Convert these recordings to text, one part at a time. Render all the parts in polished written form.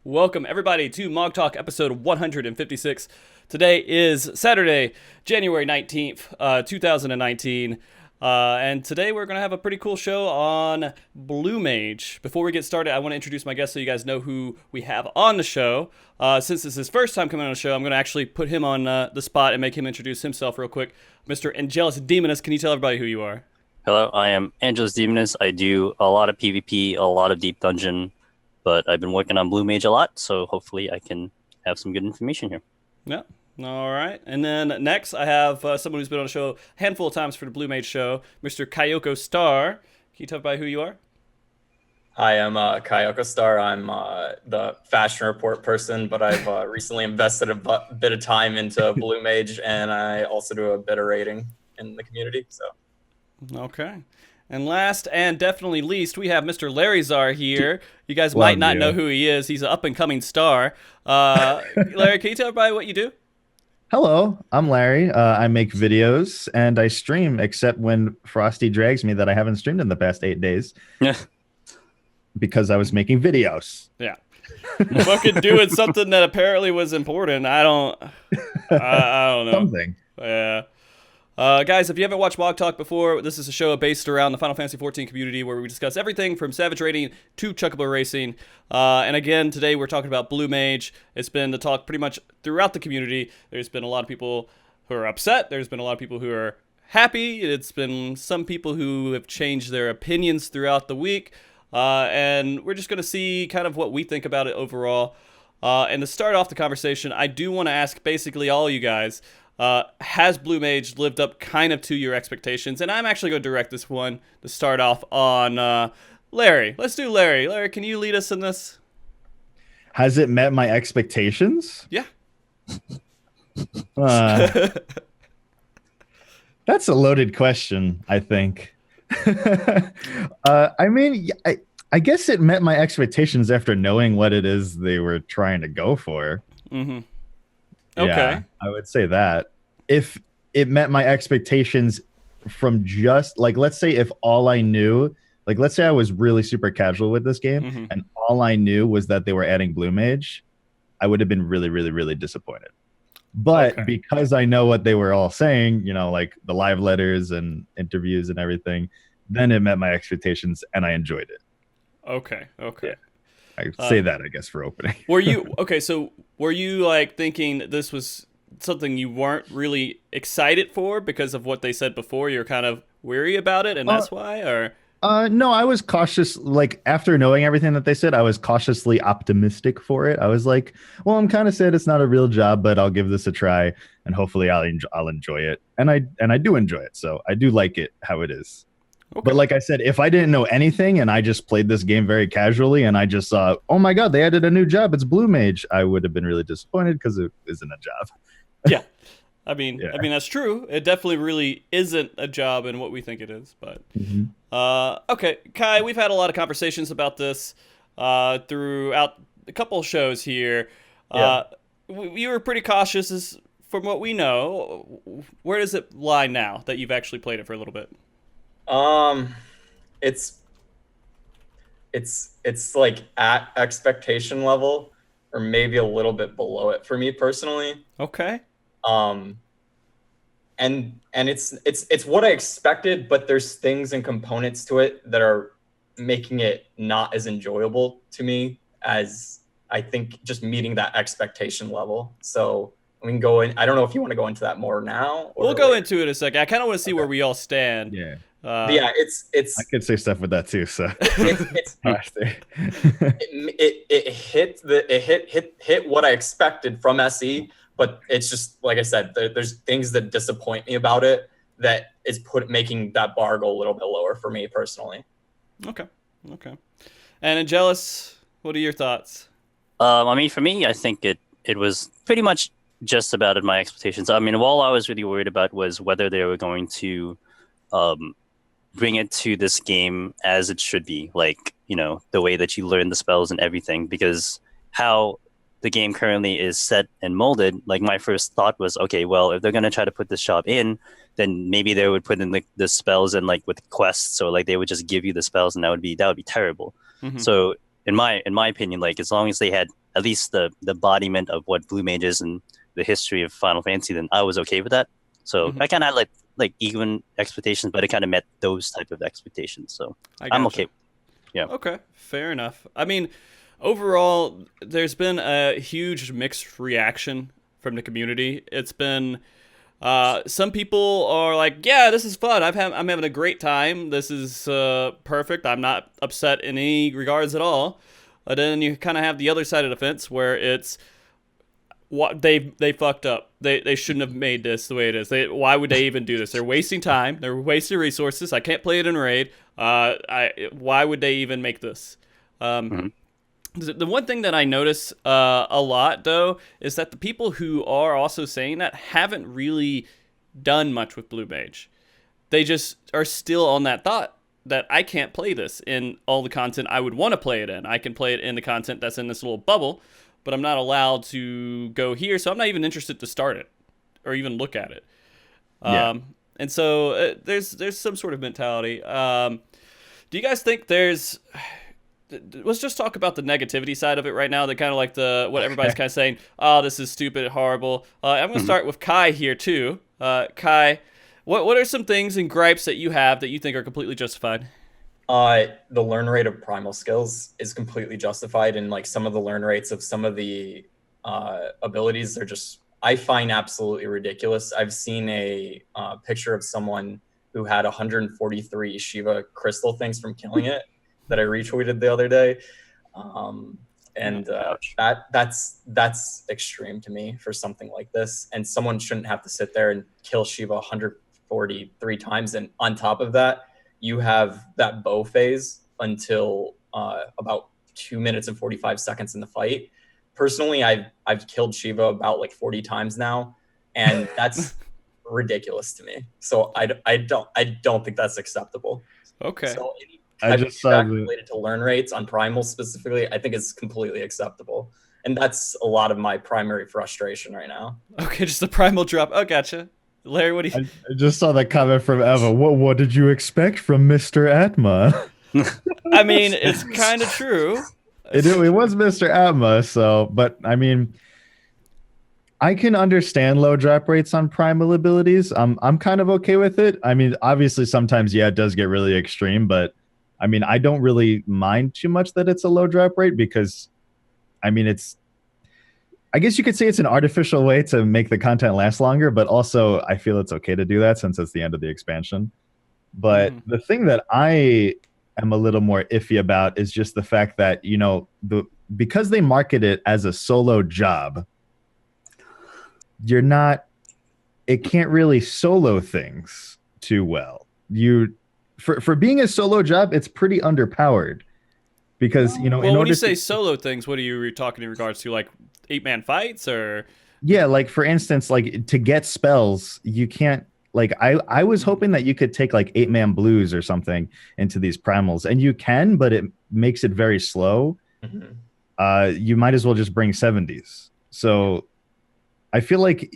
Welcome everybody to MogTalk episode 156. Today is Saturday, January 19th, 2019. And today we're going to have a pretty cool show on Blue Mage. Before we get started, I want to introduce my guest so you guys know who we have on the show. Since it's his first time coming on the show, I'm going to actually put him on the spot and make him introduce himself real quick. Mr. Angelus Demonus, can you tell everybody who you are? Hello, I am Angelus Demonus. I do a lot of PvP, a lot of Deep Dungeon, but I've been working on Blue Mage a lot, so hopefully I can have some good information here. Yeah. All right. And then next, I have someone who's been on the show a handful of times for the Blue Mage show, Mr. Kaiyoko Star. Can you tell everybody who you are? Hi, I'm Kaiyoko Star. I'm the fashion report person, but I've recently invested a bit of time into Blue Mage, and I also do a bit of rating in the community. So, okay. And last and definitely least, we have Mr. Larryzaur here. You guys might not know who he is. He's an up-and-coming star. Larry, can you tell everybody what you do? Hello, I'm Larry. I make videos and I stream, except when Frosty drags me that I haven't streamed in the past 8 days. Yeah. Because I was making videos. Yeah. Fucking doing something that apparently was important. I don't know. Something. Yeah. Guys, if you haven't watched MogTalk before, this is a show based around the Final Fantasy XIV community where we discuss everything from Savage raiding to Chocobo racing. And again, today we're talking about Blue Mage. It's been the talk pretty much throughout the community. There's been a lot of people who are upset. There's been a lot of people who are happy. It's been some people who have changed their opinions throughout the week. And we're just going to see kind of what we think about it overall. And to start off the conversation, I do want to ask basically all you guys, has Blue Mage lived up kind of to your expectations? And I'm actually going to direct this one to start off on Larry. Let's do Larry. Larry, can you lead us in this? Has it met my expectations? Yeah. That's a loaded question, I think. I mean, I guess it met my expectations after knowing what it is they were trying to go for. Mm-hmm. Okay. Yeah, I would say that. If it met my expectations from just, like, let's say if all I knew, like, let's say I was really super casual with this game and all I knew was that they were adding Blue Mage, I would have been really, really, really disappointed. But because I know what they were all saying, you know, like the live letters and interviews and everything, then it met my expectations and I enjoyed it. Okay. Yeah. I say that, I guess, for opening. Were you like thinking this was something you weren't really excited for because of what they said before? You're kind of weary about it, and that's why? Or no, I was cautious. Like, after knowing everything that they said, I was cautiously optimistic for it. I was like, well, I'm kind of sad it's not a real job, but I'll give this a try, and hopefully I'll enjoy it. And I do enjoy it, so I do like it how it is. Okay. But like I said, if I didn't know anything and I just played this game very casually and I just saw, oh my god, they added a new job, it's Blue Mage, I would have been really disappointed because it isn't a job. Yeah. I mean, that's true. It definitely really isn't a job in what we think it is. But okay, Kai, we've had a lot of conversations about this throughout a couple of shows here. You were pretty cautious from what we know. Where does it lie now that you've actually played it for a little bit? it's like at expectation level or maybe a little bit below it for me personally. Okay. And it's what I expected, but there's things and components to it that are making it not as enjoyable to me as I think just meeting that expectation level. So we can go in. I don't know if you want to go into that more now. We'll go into it in a second. I kind of want to see where we all stand. Yeah. It's. I could say stuff with that too. So it hit what I expected from SE, but it's just like I said. There's things that disappoint me about it that is making that bar go a little bit lower for me personally. Okay. And Angelus, what are your thoughts? I mean, for me, I think it was pretty much just about at my expectations. I mean, all I was really worried about was whether they were going to bring it to this game as it should be, like, you know, the way that you learn the spells and everything, because how the game currently is set and molded, like, my first thought was, okay, well, if they're going to try to put this shop in, then maybe they would put in like the spells and like with quests, or like they would just give you the spells, and that would be terrible. Mm-hmm. So in my opinion, like, as long as they had at least the embodiment of what Blue Mage is and the history of Final Fantasy, then I was okay with that. So I kind of had like even expectations, but it kind of met those type of expectations. So I'm okay. Yeah. Okay, fair enough. I mean, overall, there's been a huge mixed reaction from the community. It's been some people are like, yeah, this is fun. I'm having a great time. This is perfect. I'm not upset in any regards at all. But then you kind of have the other side of the fence where it's what they fucked up. They shouldn't have made this the way it is. Why would they even do this? They're wasting time. They're wasting resources. I can't play it in raid. Why would they even make this? The one thing that I notice a lot, though, is that the people who are also saying that haven't really done much with Blue Mage. They just are still on that thought that I can't play this in all the content I would want to play it in. I can play it in the content that's in this little bubble, but I'm not allowed to go here, so I'm not even interested to start it or even look at it. And so there's some sort of mentality. Do you guys think there's... Let's just talk about the negativity side of it right now. They're kind of like what everybody's kind of saying, oh, this is stupid, horrible. I'm going to start with Kai here, too. Kai, what are some things and gripes that you have that you think are completely justified? The learn rate of primal skills is completely justified, and like some of the learn rates of some of the abilities are just, I find absolutely ridiculous. I've seen a picture of someone who had 143 Shiva crystal things from killing it that I retweeted the other day. That's extreme to me for something like this. And someone shouldn't have to sit there and kill Shiva 143 times. And on top of that, you have that bow phase until about 2 minutes and 45 seconds in the fight. Personally, I've killed Shiva about like 40 times now, and that's ridiculous to me. So I don't think that's acceptable. Okay. So I just saw related to learn rates on primal specifically, I think it's completely acceptable. And that's a lot of my primary frustration right now. Okay, just the primal drop. Oh, gotcha. Larry, what do you... I just saw that comment from Eva. What did you expect from Mr. Atma? I mean, it's kind of true. It was Mr. Atma, so, but I mean, I can understand low drop rates on primal abilities. I'm kind of okay with it. I mean, obviously sometimes, yeah, it does get really extreme, but I mean, I don't really mind too much that it's a low drop rate because, I mean, I guess you could say it's an artificial way to make the content last longer, but also I feel it's okay to do that since it's the end of the expansion. But the thing that I am a little more iffy about is just the fact that, you know, because they market it as a solo job, it can't really solo things too well. For being a solo job, it's pretty underpowered because, you know, well, when you say solo things, what are you talking in regards to, like 8-man fights or? Yeah, like for instance, like to get spells, you can't, like I was hoping that you could take like 8-man blues or something into these primals, and you can, but it makes it very slow. You might as well just bring 70s. So I feel like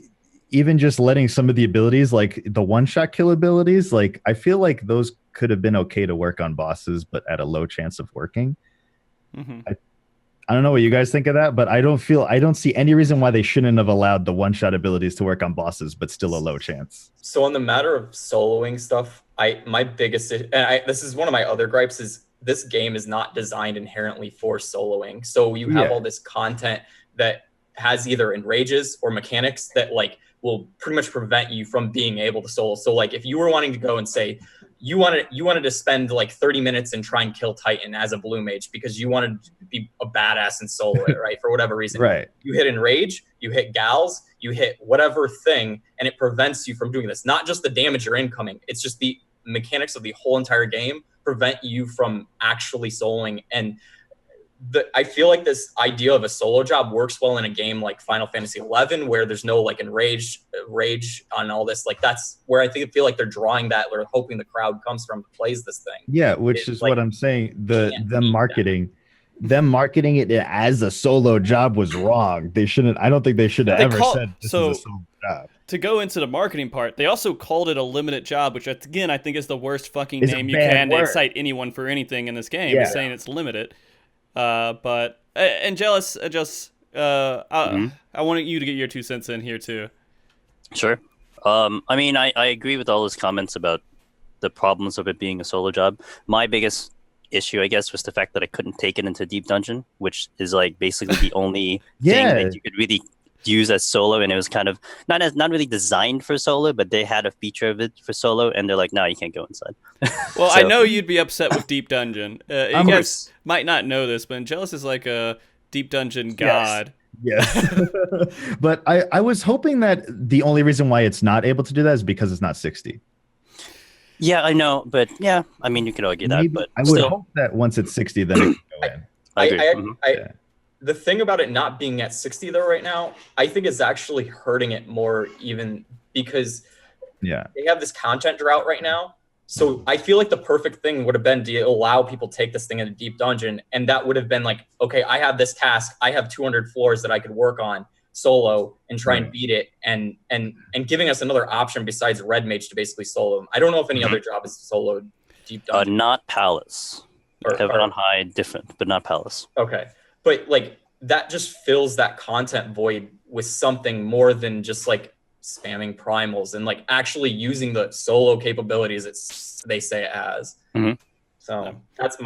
even just letting some of the abilities, like the one-shot kill abilities, like I feel like those could have been okay to work on bosses, but at a low chance of working. I don't know what you guys think of that, but I don't see any reason why they shouldn't have allowed the one-shot abilities to work on bosses, but still a low chance. So on the matter of soloing stuff, my biggest, this is one of my other gripes, is this game is not designed inherently for soloing. So you have all this content that has either enrages or mechanics that like will pretty much prevent you from being able to solo. So like if you were wanting to go and say you wanted to spend like 30 minutes and try and kill Titan as a Blue Mage because you wanted to be a badass and solo it, right? For whatever reason. Right. You hit enrage, you hit gals, you hit whatever thing, and it prevents you from doing this. Not just the damage you're incoming, it's just the mechanics of the whole entire game prevent you from actually soloing. And I feel like this idea of a solo job works well in a game like Final Fantasy 11, where there's no like rage on all this. Like that's where I feel like they're drawing that, or hoping the crowd comes from that plays this thing. Yeah, which is like, what I'm saying. Them marketing it as a solo job was wrong. They shouldn't. I don't think they should have ever said this is a solo job. To go into the marketing part, they also called it a limited job, which again I think is the worst fucking name you can to incite anyone for anything in this game. Is saying it's limited. But Angelus, I wanted you to get your 2 cents in here too. Sure. I mean, I agree with all those comments about the problems of it being a solo job. My biggest issue, I guess, was the fact that I couldn't take it into Deep Dungeon, which is like basically the only thing that you could really use as solo, and it was kind of not really designed for solo, but they had a feature of it for solo, and they're like, no, you can't go inside. Well, I know you'd be upset with Deep Dungeon. You guys might not know this, but Angelus is like a Deep Dungeon god. Yes. But I was hoping that the only reason why it's not able to do that is because it's not 60. Yeah, I know, but yeah, I mean, you could argue that, but I would hope that once it's 60, then it can go in. The thing about it not being at 60 though right now, I think is actually hurting it more, even because they have this content drought right now. So I feel like the perfect thing would have been to allow people to take this thing into Deep Dungeon, and that would have been like, okay, I have this task, I have 200 floors that I could work on solo and try and beat it, and giving us another option besides Red Mage to basically solo them. I don't know if any other job is soloed Deep Dungeon. Not Palace. Heaven on High, different, but not Palace. Okay. But like that just fills that content void with something more than just like spamming primals and like actually using the solo capabilities they say it has. So that's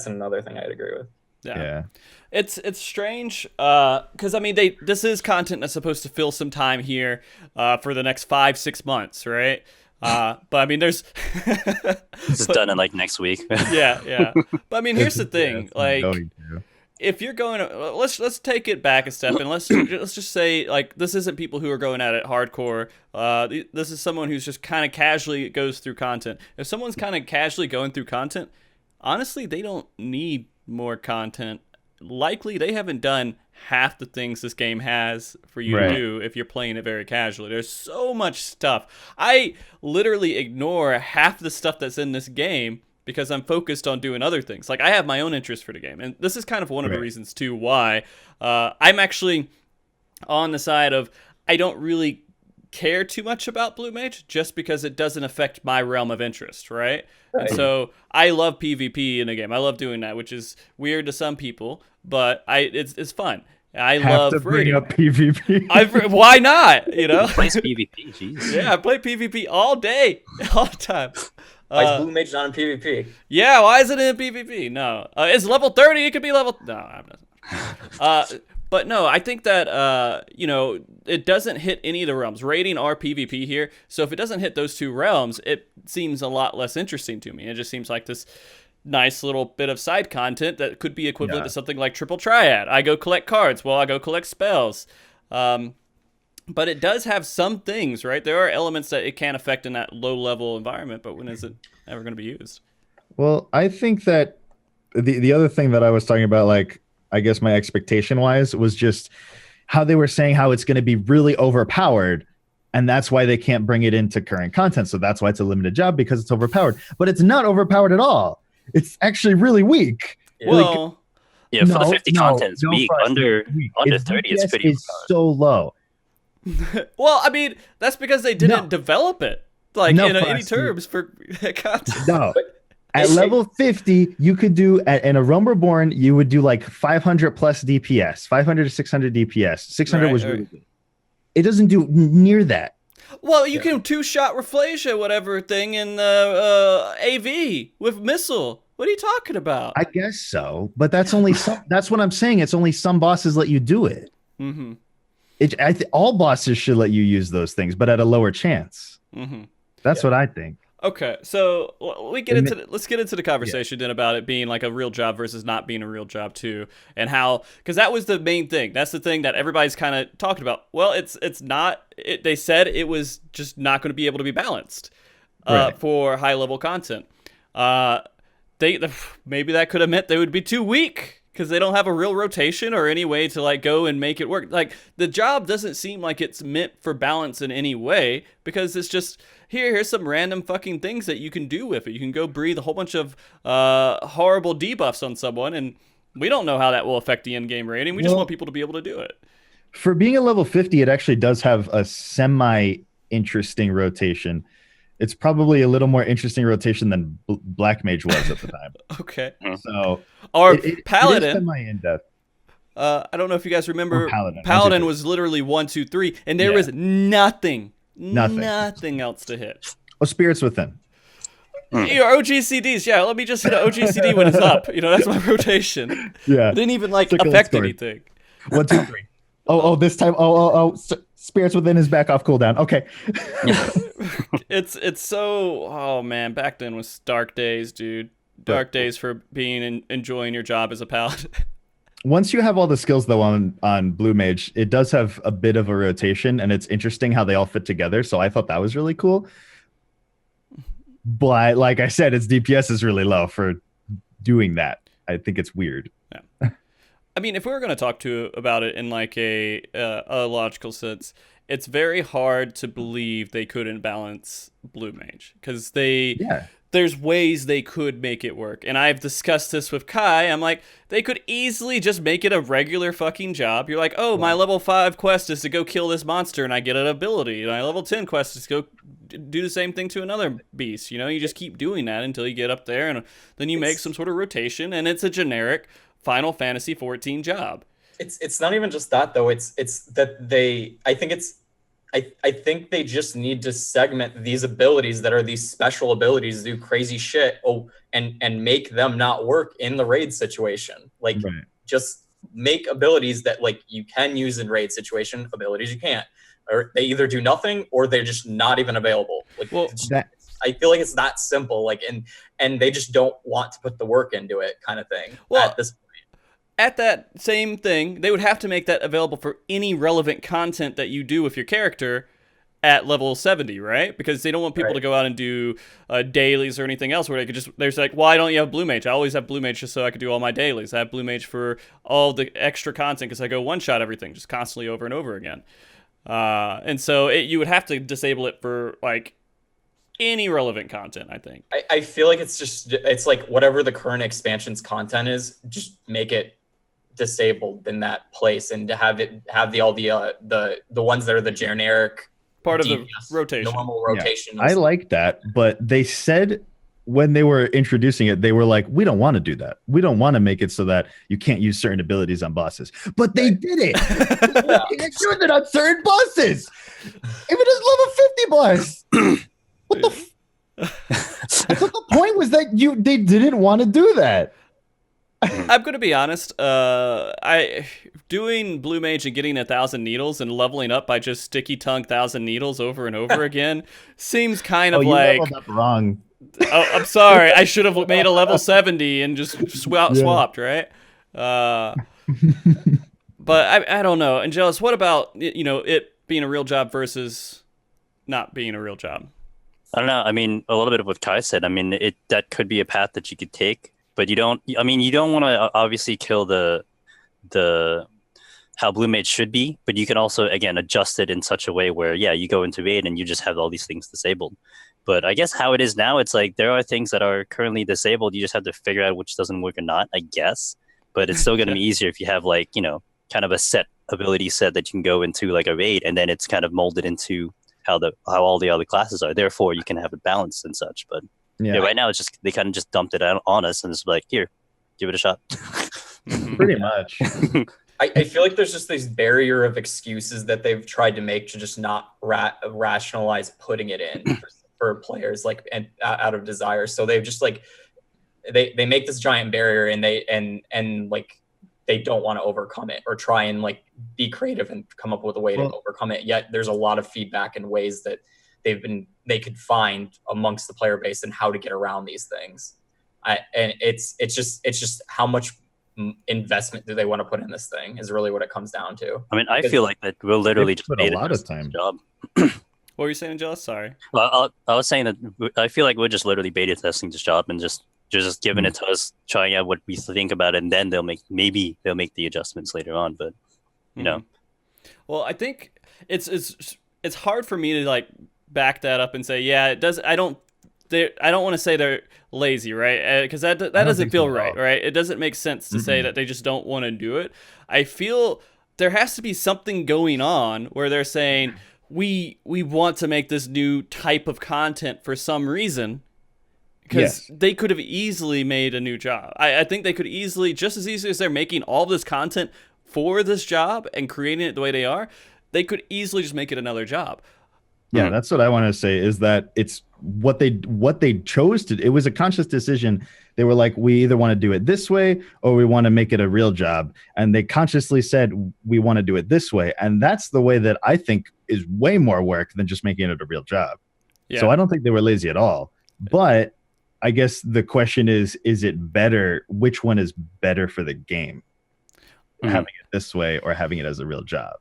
another thing I'd agree with. Yeah. It's strange because I mean this is content that's supposed to fill some time here for the next 5-6 months, right? But I mean there's this is done in like next week. yeah. But I mean here's the thing, like if you're going let's take it back a step and let's just say like this isn't people who are going at it hardcore. This is someone who's just kind of casually goes through content. If someone's kind of casually going through content, honestly they don't need more content. Likely they haven't done half the things this game has for you to do if you're playing it very casually. There's so much stuff. I literally ignore half the stuff that's in this game because I'm focused on doing other things. Like I have my own interest for the game, and this is kind of one of the reasons too why I'm actually on the side of I don't really care too much about Blue Mage just because it doesn't affect my realm of interest, right? And so I love PvP in a game. I love doing that, which is weird to some people, but it's fun. I love to bring up PvP. Why not? You know, plays PvP. Jeez. Yeah, I play PvP all day, all the time. Why is Blue Mage not in PvP? Yeah, why is it in PvP? No, it's level 30. It could be level. No, I'm not. But no, I think that it doesn't hit any of the realms. Raiding or PvP here, so if it doesn't hit those two realms, it seems a lot less interesting to me. It just seems like this nice little bit of side content that could be equivalent to something like Triple Triad. I go collect cards while I go collect spells. But it does have some things, right? There are elements that it can affect in that low-level environment, but when is it ever going to be used? Well, I think that the other thing that I was talking about, like, I guess my expectation-wise, was just how they were saying how it's going to be really overpowered, and that's why they can't bring it into current content. So that's why it's a limited job, because it's overpowered. But it's not overpowered at all. It's actually really weak. Well, for the 50 content, it's weak. Under 30, it's pretty overpowered. So low. Well, I mean, that's because they didn't develop it in any terms for content. No. At level 50, you could do, in a Realm Reborn, you would do like 500 plus DPS, 500 to 600 DPS. 600 was really good. It doesn't do near that. Well, you can two-shot Rafflesia, whatever thing, in the AV with missile. What are you talking about? I guess so, but that's only some. That's what I'm saying. It's only some bosses let you do it. Mm-hmm. All bosses should let you use those things, but at a lower chance. Mm-hmm. That's what I think. Okay, so let's get into the conversation then about it being like a real job versus not being a real job too, and how, because that was the main thing. That's the thing that everybody's kind of talking about. Well, it's not. They said it was just not going to be able to be balanced for high level content. Maybe that could have meant they would be too weak, because they don't have a real rotation or any way to like go and make it work. Like the job doesn't seem like it's meant for balance in any way, because it's just here's some random fucking things that you can do with it. You can go breathe a whole bunch of horrible debuffs on someone, and we don't know how that will affect the end game rating. We just want people to be able to do it. For being a level 50, it actually does have a semi-interesting rotation. It's probably a little more interesting rotation than Black Mage was at the time. Okay. So or Paladin. It is semi-in-depth. I don't know if you guys remember, Paladin. Paladin was literally 1, 2, 3, and there was nothing else to hit. Oh, Spirits Within. Your OGCDs, yeah. Let me just hit an OGCD when it's up. That's my rotation. Yeah. It didn't even affect anything. 1, 2, 3. Oh, this time. Spirits Within is back off cooldown. Okay. It's so. Oh man, back then was dark days, dude. Dark days for being enjoying your job as a paladin. Once you have all the skills though on Blue Mage, it does have a bit of a rotation, and it's interesting how they all fit together. So I thought that was really cool. But like I said, its DPS is really low for doing that. I think it's weird. Yeah. I mean, if we were going to talk about it in a logical sense, it's very hard to believe they couldn't balance Blue Mage because there's ways they could make it work. And I've discussed this with Kai. I'm like, they could easily just make it a regular fucking job. You're like, oh, my level 5 quest is to go kill this monster and I get an ability. And my level 10 quest is to go do the same thing to another beast. You just keep doing that until you get up there and then you make some sort of rotation and it's a generic Final Fantasy 14 job. It's not even just that though. It's that I think they just need to segment these abilities that are these special abilities, do crazy shit, and make them not work in the raid situation. Just make abilities that you can use in raid situation, abilities you can't, or they either do nothing or they're just not even available. I feel like it's that simple. And they just don't want to put the work into it, kind of thing. At this point. At that same thing, they would have to make that available for any relevant content that you do with your character at level 70, right? Because they don't want people to go out and do dailies or anything else where they could there's why don't you have Blue Mage? I always have Blue Mage just so I could do all my dailies. I have Blue Mage for all the extra content because I go one-shot everything just constantly over and over again. And so you would have to disable it for any relevant content, I think. I feel like it's like whatever the current expansion's content is, just make it disabled in that place and to have all the ones that are the generic part of DPS, the rotation. Normal rotation. I like that, but they said when they were introducing it, they were like, we don't want to do that. We don't want to make it so that you can't use certain abilities on bosses. But they did it. They used it on certain bosses. Even as level 50 boss. What the I thought the point was that they didn't want to do that. I'm going to be honest. Doing Blue Mage and getting 1,000 needles and leveling up by just sticky tongue 1,000 needles over and over again seems kind of you like leveled up wrong. Oh, I'm sorry. I should have made a level 70 and just swapped, right? But I don't know. Angelus, what about it being a real job versus not being a real job? I don't know. I mean, a little bit of what Kai said. I mean, that could be a path that you could take. But you don't want to obviously kill the how Blue Mage should be, but you can also, again, adjust it in such a way where, you go into raid and you just have all these things disabled. But I guess how it is now, it's like there are things that are currently disabled. You just have to figure out which doesn't work or not, I guess. But it's still going to be easier if you have kind of a set ability set that you can go into a raid, and then it's kind of molded into how all the other classes are. Therefore, you can have it balanced and such. But right now it's just they kind of just dumped it on us and it's like, here, give it a shot. Pretty much. I feel like there's just this barrier of excuses that they've tried to make to just not rationalize putting it in for players and out of desire. So they've just they make this giant barrier and they don't want to overcome it or try and be creative and come up with a way to overcome it. Yet there's a lot of feedback and ways that they could find amongst the player base and how to get around these things. And it's just how much investment do they want to put in this thing is really what it comes down to. I mean, I feel like that we'll literally just put a lot of time. Job. What were you saying, Angelus? Sorry. Well, I was saying that I feel like we're just literally beta testing this job and just giving it to us, trying out what we think about it, and then they'll make the adjustments later on. But you know, well, I think it's hard for me to back that up and say, yeah, it does. I don't want to say they're lazy, right? Because that doesn't feel right? It doesn't make sense to say that they just don't want to do it. I feel there has to be something going on where they're saying we want to make this new type of content for some reason. Because they could have easily made a new job. I think they could easily, just as easily as they're making all this content for this job and creating it the way they are, they could easily just make it another job. Yeah, that's what I want to say, is that it's what they chose to. It was a conscious decision. They were like, we either want to do it this way or we want to make it a real job. And they consciously said, we want to do it this way. And that's the way that I think is way more work than just making it a real job. Yeah. So I don't think they were lazy at all. But I guess the question is it better? Which one is better for the game? Having it this way or having it as a real job?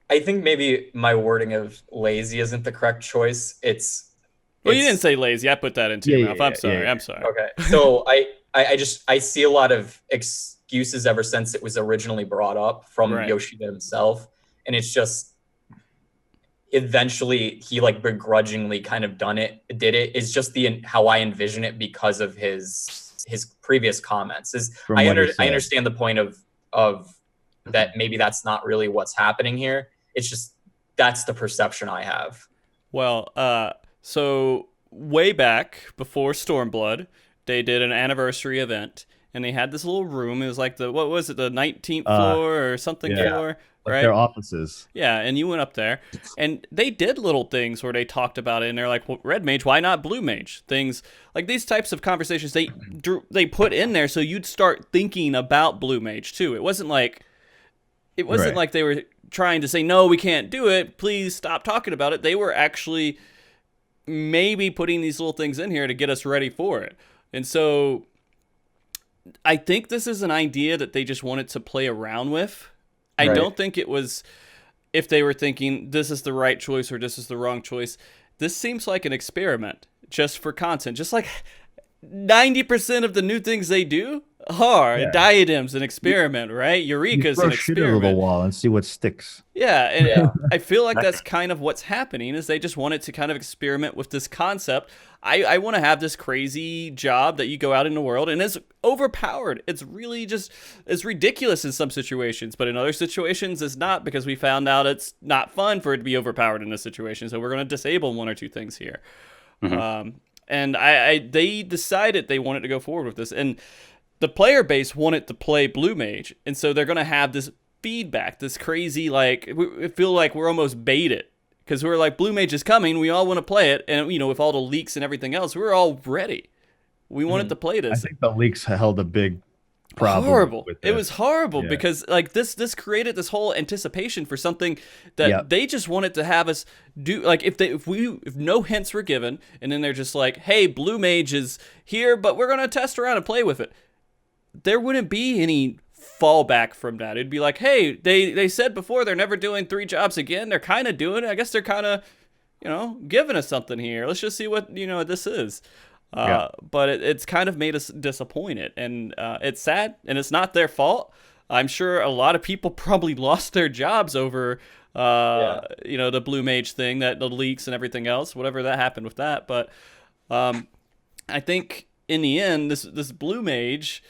I think maybe my wording of lazy isn't the correct choice. Well, you didn't say lazy. I put that into your mouth. I'm sorry. I'm sorry. Okay. So I see a lot of excuses ever since it was originally brought up from Yoshida himself. And it's just eventually he like begrudgingly kind of did it. It's just how I envision it because of his previous comments. I understand the point of that maybe that's not really what's happening here. It's just that's the perception I have. Well, so way back before Stormblood, they did an anniversary event, and they had this little room. It was like the 19th floor or something floor, right? Their offices. Yeah, and you went up there, and they did little things where they talked about it, and they're like, well, Red Mage, why not Blue Mage? Things like these types of conversations they put in there so you'd start thinking about Blue Mage too. It wasn't like they were trying to say, no, we can't do it, please stop talking about it. They were actually maybe putting these little things in here to get us ready for it. And so I think this is an idea that they just wanted to play around with. I don't think it was if they were thinking this is the right choice or this is the wrong choice. This seems like an experiment just for content. Just like 90% of the new things they do are diadems, an experiment, right? Eureka's an experiment. Shit over the wall and see what sticks. Yeah, and I feel like that's kind of what's happening, is they just wanted to kind of experiment with this concept. I want to have this crazy job that you go out in the world and it's overpowered. It's really it's ridiculous in some situations, but in other situations it's not, because we found out it's not fun for it to be overpowered in this situation. So we're going to disable one or two things here. And they decided they wanted to go forward with this, and the player base wanted to play Blue Mage, and so they're going to have this feedback, this crazy, like, we feel like we're almost baited, because we're like, Blue Mage is coming, we all want to play it, and, you know, with all the leaks and everything else, we're all ready. We wanted to play this. I think the leaks held a big problem. Horrible. It was horrible because, like, this created this whole anticipation for something that they just wanted to have us do. Like, if no hints were given, and then they're just like, hey, Blue Mage is here, but we're going to test around and play with it, there wouldn't be any fallback from that. It'd be like, hey, they said before they're never doing 3 jobs again. They're kind of doing it. I guess they're kind of, you know, giving us something here. Let's just see what, you know, this is. But it's kind of made us disappointed, and it's sad, and it's not their fault. I'm sure a lot of people probably lost their jobs over, you know, the Blue Mage thing, that the leaks and everything else, whatever that happened with that. But I think in the end, this Blue Mage,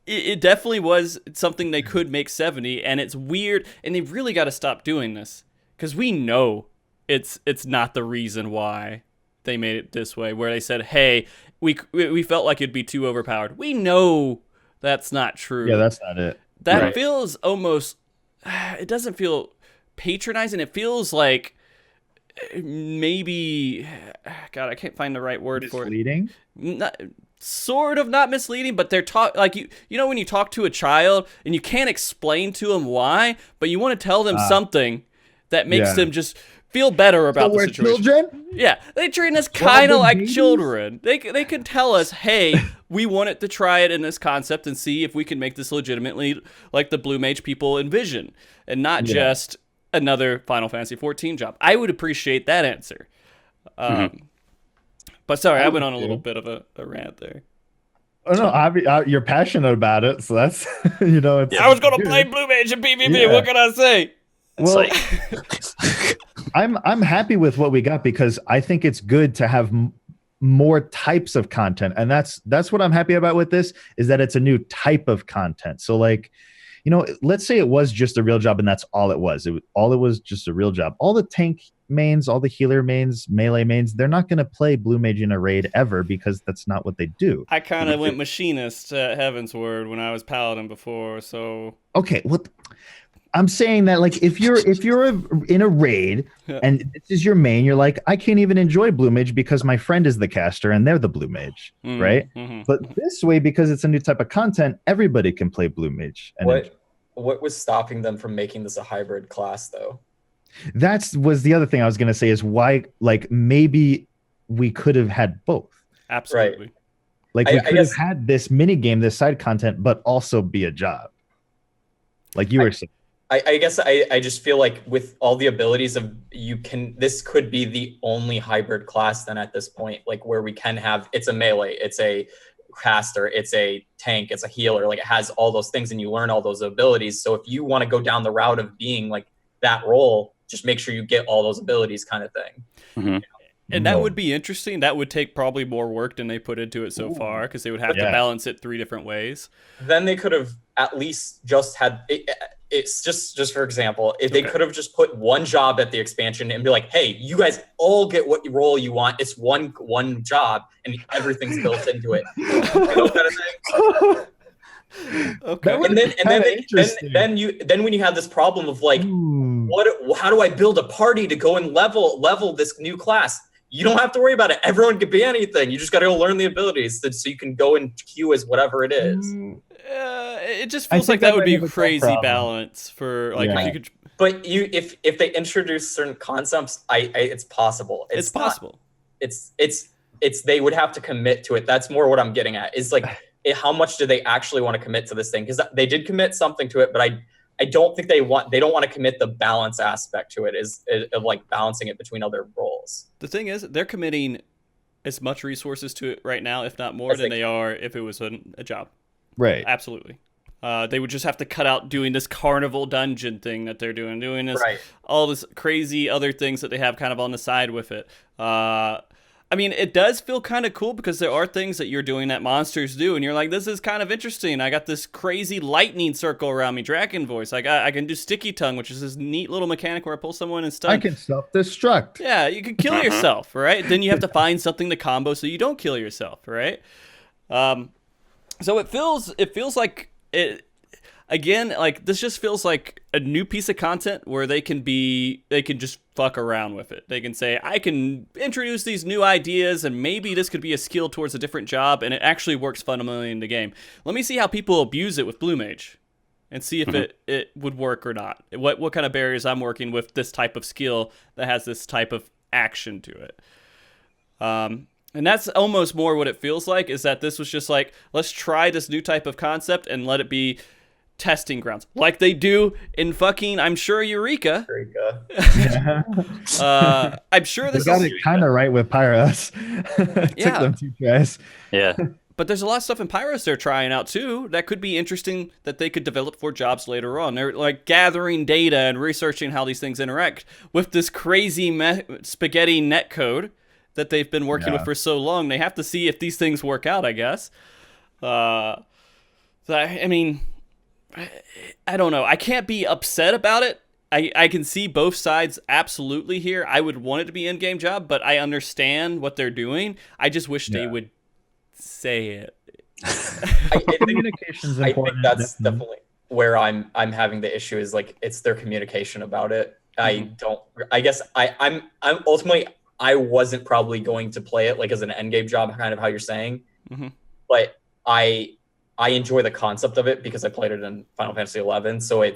it definitely was something they could make 70, and it's weird, and they've really got to stop doing this, because we know it's not the reason why they made it this way, where they said, hey, we felt like it'd be too overpowered. We know that's not true. Yeah, that's not it. That feels almost, it doesn't feel patronizing. It feels like maybe, God, I can't find the right word for it. Misleading? Sort of not misleading, but they're like, you know, when you talk to a child and you can't explain to them why, but you want to tell them something that makes them just feel better about the situation. Children? Yeah, they treat us kind of like children. They can tell us, hey, we wanted to try it in this concept and see if we can make this legitimately like the Blue Mage people envision, and not just another Final Fantasy 14 job. I would appreciate that answer. But sorry, I went on a little bit of a rant there. Oh no, you're passionate about it, so that's you know. It's, I was gonna play Blue Mage in PvP. Yeah. What can I say? Well, I'm happy with what we got, because I think it's good to have more types of content, and that's what I'm happy about with this, is that it's a new type of content. So like, you know, let's say it was just a real job and that's all it was. It was just a real job. All the tank mains, all the healer mains, melee mains, they're not going to play Blue Mage in a raid ever because that's not what they do. I kind of went machinist at Heavensward when I was paladin before, so Okay, what I'm saying that like if you're in a raid and this is your main, you're like, I can't even enjoy Blue Mage because my friend is the caster and they're the Blue Mage, right? But this way, because it's a new type of content, everybody can play Blue Mage. And what was stopping them from making this a hybrid class though? That was the other thing I was gonna say is why, like, maybe we could have had both. Absolutely. Right. Like we could have had this mini game, this side content, but also be a job. Like you were saying. I guess I just feel like with all the abilities of this could be the only hybrid class then at this point, like where we can have, it's a melee, it's a caster, it's a tank, it's a healer, like it has all those things and you learn all those abilities. So if you want to go down the route of being like that role, just make sure you get all those abilities kind of thing. Mm-hmm. You know? And that would be interesting. That would take probably more work than they put into it so far because they would have to balance it 3 different ways. Then they could have at least just had it's just for example, if they could have just put one job at the expansion and be like, hey, you guys all get what role you want. It's one job and everything's built into it. You know what I'm saying? Okay. And then when you have this problem of like, how do I build a party to go and level this new class? You don't have to worry about it. Everyone can be anything. You just got to go learn the abilities so you can go and queue as whatever it is. It just feels like that would be a crazy balance for like if you could. But if they introduce certain concepts, it's possible. It's possible. It's they would have to commit to it. That's more what I'm getting at. Is like how much do they actually want to commit to this thing? Because they did commit something to it, but I don't think they don't want to commit the balance aspect to it of like balancing it between other roles. The thing is, they're committing as much resources to it right now, if not more, than they are if it was a job. Right. Absolutely. They would just have to cut out doing this carnival dungeon thing that they're doing this, all this crazy other things that they have kind of on the side with it. I mean, it does feel kind of cool because there are things that you're doing that monsters do, and you're like, this is kind of interesting. I got this crazy lightning circle around me, dragon voice. I can do sticky tongue, which is this neat little mechanic where I pull someone and stun. I can self-destruct. Yeah, you can kill yourself, right? Then you have to find something to combo so you don't kill yourself, right? So it feels like it. Again, like this just feels like a new piece of content where they can just fuck around with it. They can say, I can introduce these new ideas and maybe this could be a skill towards a different job and it actually works fundamentally in the game. Let me see how people abuse it with Blue Mage and see if it would work or not. What kind of barriers I'm working with this type of skill that has this type of action to it. And that's almost more what it feels like, is that this was just like, let's try this new type of concept and let it be testing grounds like they do in fucking, I'm sure, Eureka. I'm sure this got it kind of right with Pyros. Took them 2 tries. Yeah. But there's a lot of stuff in Pyros they're trying out too that could be interesting that they could develop for jobs later on. They're like gathering data and researching how these things interact with this crazy spaghetti netcode that they've been working with for so long. They have to see if these things work out, I guess. So I mean, I don't know. I can't be upset about it. I can see both sides absolutely here. I would want it to be an in-game job, but I understand what they're doing. I just wish they would say it. I think that's definitely where I'm having the issue, is like it's their communication about it. I'm ultimately, I wasn't probably going to play it like as an end game job, kind of how you're saying, but I enjoy the concept of it because I played it in Final Fantasy 11. So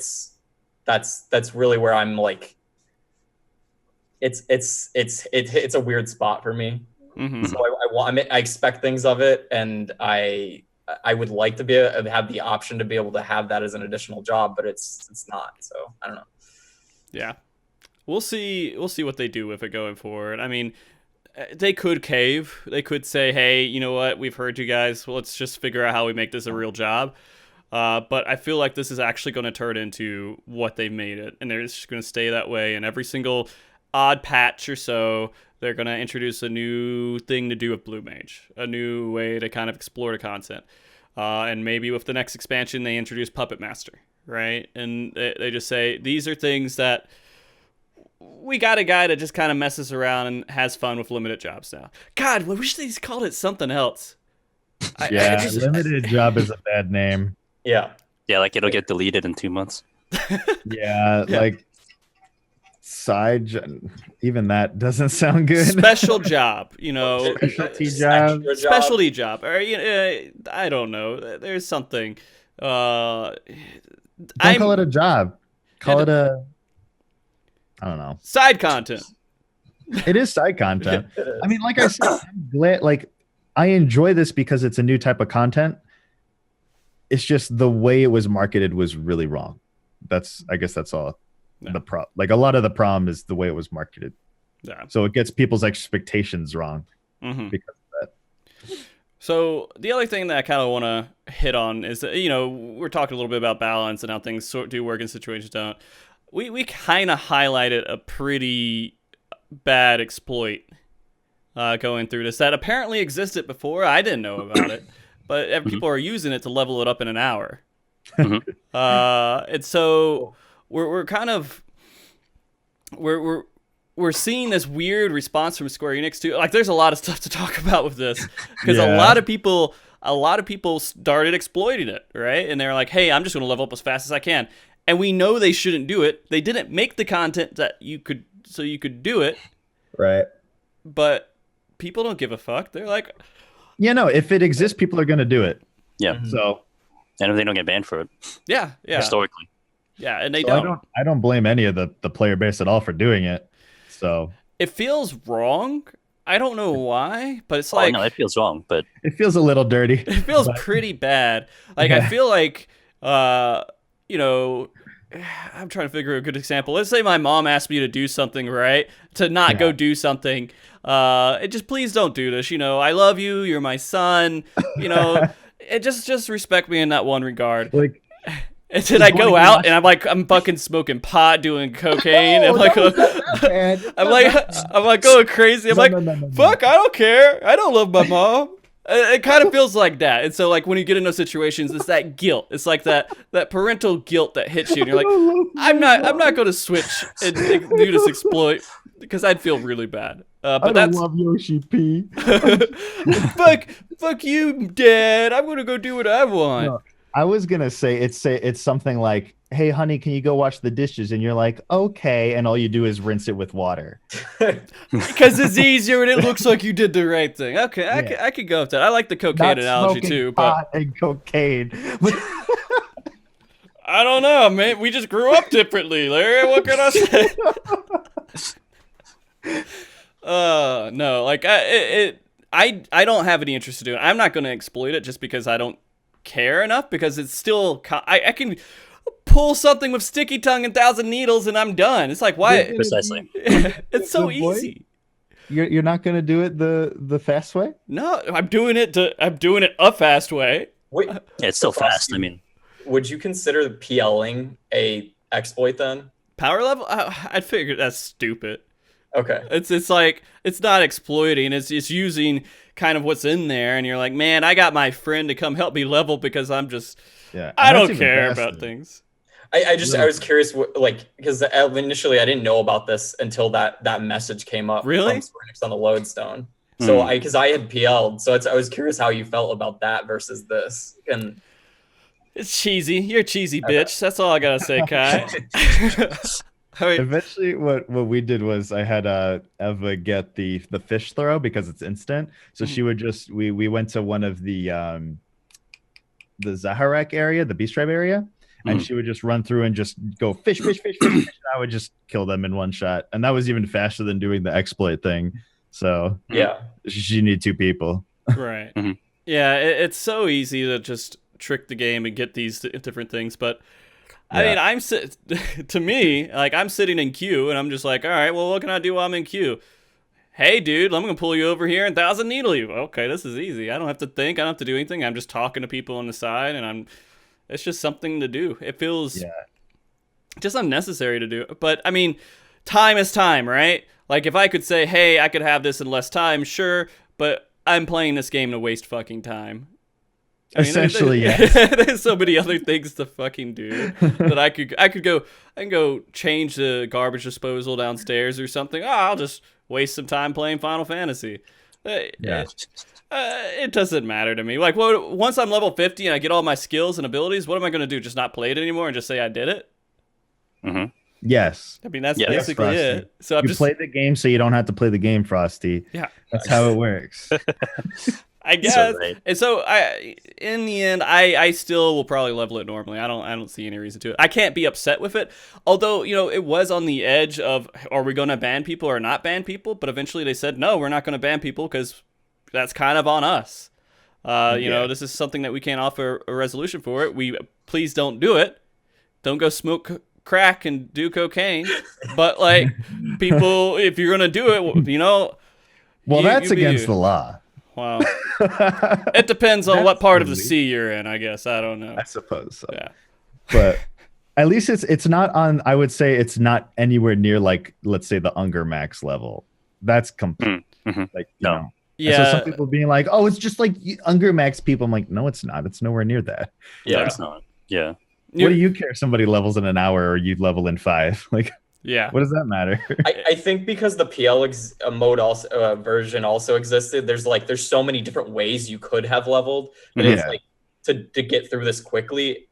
that's really where I'm like, it's a weird spot for me. So I expect things of it, and I would like to have the option to be able to have that as an additional job, but it's not. So I don't know. Yeah, we'll see what they do with it going forward. I mean, they could cave. They could say, hey, you know what? We've heard you guys. Well, let's just figure out how we make this a real job. But I feel like this is actually going to turn into what they've made it. And they're just going to stay that way. And every single odd patch or so, they're going to introduce a new thing to do with Blue Mage. A new way to kind of explore the content. And maybe with the next expansion, they introduce Puppet Master, right? And they just say, these are things that we got a guy that just kind of messes around and has fun with limited jobs now. God, I wish they just called it something else. Limited job is a bad name. Yeah. Yeah, like it'll get deleted in 2 months. Yeah, like even that doesn't sound good. Special job, Specialty job. Extra specialty job, or I don't know. There's something. Don't call it a job. Call it a. I don't know. Side content. It is side content. I mean, like I said, I'm glad. Like, I enjoy this because it's a new type of content. It's just the way it was marketed was really wrong. I guess that's all. Yeah. The problem, like a lot of the problem, is the way it was marketed. Yeah. So it gets people's expectations wrong because of that. So the other thing that I kind of want to hit on is that, we're talking a little bit about balance and how things do work in situations don't. We kind of highlighted a pretty bad exploit going through this that apparently existed before. I didn't know about it, but people are using it to level it up in an hour. And so we're kind of we're seeing this weird response from Square Enix too. Like, there's a lot of stuff to talk about with this because a lot of people started exploiting it, right? And they're like, "Hey, I'm just going to level up as fast as I can." And we know they shouldn't do it. They didn't make the content that you could do it, Right. but people don't give a fuck. They're like, no, if it exists, people are going to do it. Yeah. So, And if they don't get banned for it, yeah, historically. yeah, and they so don't. I don't blame any of the player base at all for doing it. So It feels wrong. I don't know why, but it's Oh, like no, it feels wrong, but it feels a little dirty. it feels pretty bad. Like, I feel like, I'm trying to figure out a good example. Let's say my mom asked me to do something, right? To not go do something. Just please don't do this. I love you. You're my son. It just respect me in that one regard. Like, And then I go out and I'm fucking smoking pot, doing cocaine. I'm like, I'm like going crazy. I'm No. fuck, I don't care. I don't love my mom. It kind of feels like that. And so, like, when you get in those situations, it's that guilt. It's like that parental guilt that hits you. And you're like, I'm not going to switch and do this exploit because I'd feel really bad. But I don't love Yoshi P. fuck you, Dad. I'm going to go do what I want. No, I was gonna say it's something like, "Hey, honey, can you go wash the dishes?" And you're like, "Okay," and all you do is rinse it with water because it's easier and it looks like you did the right thing. Okay, I could go with that. I like the cocaine Not analogy smoking too, pot but and cocaine. I don't know, man. We just grew up differently, Larry. What can I say? No, like I don't have any interest in doing it. I'm not going to exploit it just because I don't care enough, because it's still I can pull something with sticky tongue and 1,000 needles and I'm done. It's like, why? precisely. It's so Good boy. easy. You're not gonna do it the fast way? No, I'm doing it a fast way. Wait, Yeah, it's still fast. I mean, would you consider PLing a exploit then? Power level? I'd figure that's stupid. Okay. It's like, it's not exploiting. It's using kind of what's in there, and you're like, man, I got my friend to come help me level because I'm just, I don't care about things. I was curious, because initially I didn't know about this until that message came up. Really? From Square Enix on the Lodestone. So because I had PL'd, so I was curious how you felt about that versus this. And it's cheesy. You're a cheesy bitch. That's all I gotta say, Kai. Eventually, what we did was I had Eva get the fish throw because it's instant. So she would just we went to one of the Zaharak area, the Beast Tribe area, and she would just run through and just go fish. And I would just kill them in one shot, and that was even faster than doing the exploit thing. So yeah, you need two people. Right. Yeah, it's so easy to just trick the game and get these different things, but I mean, to me, like, I'm sitting in queue and I'm just like, all right, well, what can I do while I'm in queue? Hey, dude, I'm going to pull you over here and 1,000 needle you. Okay, this is easy. I don't have to think. I don't have to do anything. I'm just talking to people on the side, and it's just something to do. It feels just unnecessary to do. But, I mean, time is time, right? Like, if I could say, hey, I could have this in less time, sure, but I'm playing this game to waste fucking time. I mean, Essentially, there's, yes. there's so many other things to fucking do that I can go change the garbage disposal downstairs or something. Oh, I'll just waste some time playing Final Fantasy. Yeah. It doesn't matter to me. Like, once I'm level 50 and I get all my skills and abilities, what am I going to do? Just not play it anymore and just say I did it? Mm-hmm. Yes. I mean, that's Yeah, basically Frosty. it. So I'm You just play the game so you don't have to play the game, Frosty. Yeah. That's how it works. I guess. So right. And so in the end, I still will probably level it normally. I don't see any reason to it. I can't be upset with it. Although, it was on the edge of, are we going to ban people or not ban people? But eventually they said, no, we're not going to ban people because that's kind of on us. This is something that we can't offer a resolution for it. Please don't do it. Don't go smoke crack and do cocaine. But like, people, if you're going to do it, Well, that's you be against you. the law. Wow. It depends on what That's part of the silly. sea you're in, I guess. I don't know. I suppose so. Yeah. But at least it's not on. I would say it's not anywhere near like, let's say, the Unger Max level. That's complete. Mm-hmm. Like, No. know. And Yeah. So some people being like, "Oh, it's just like Unger Max people." I'm like, "No, it's not. It's nowhere near that." Yeah, Yeah. it's not. Yeah. What do you care if somebody levels in an hour or you level in 5? Like, Yeah. what does that matter? I think because the PL mode also version also existed, there's so many different ways you could have leveled, but it's Yeah. like to get through this quickly,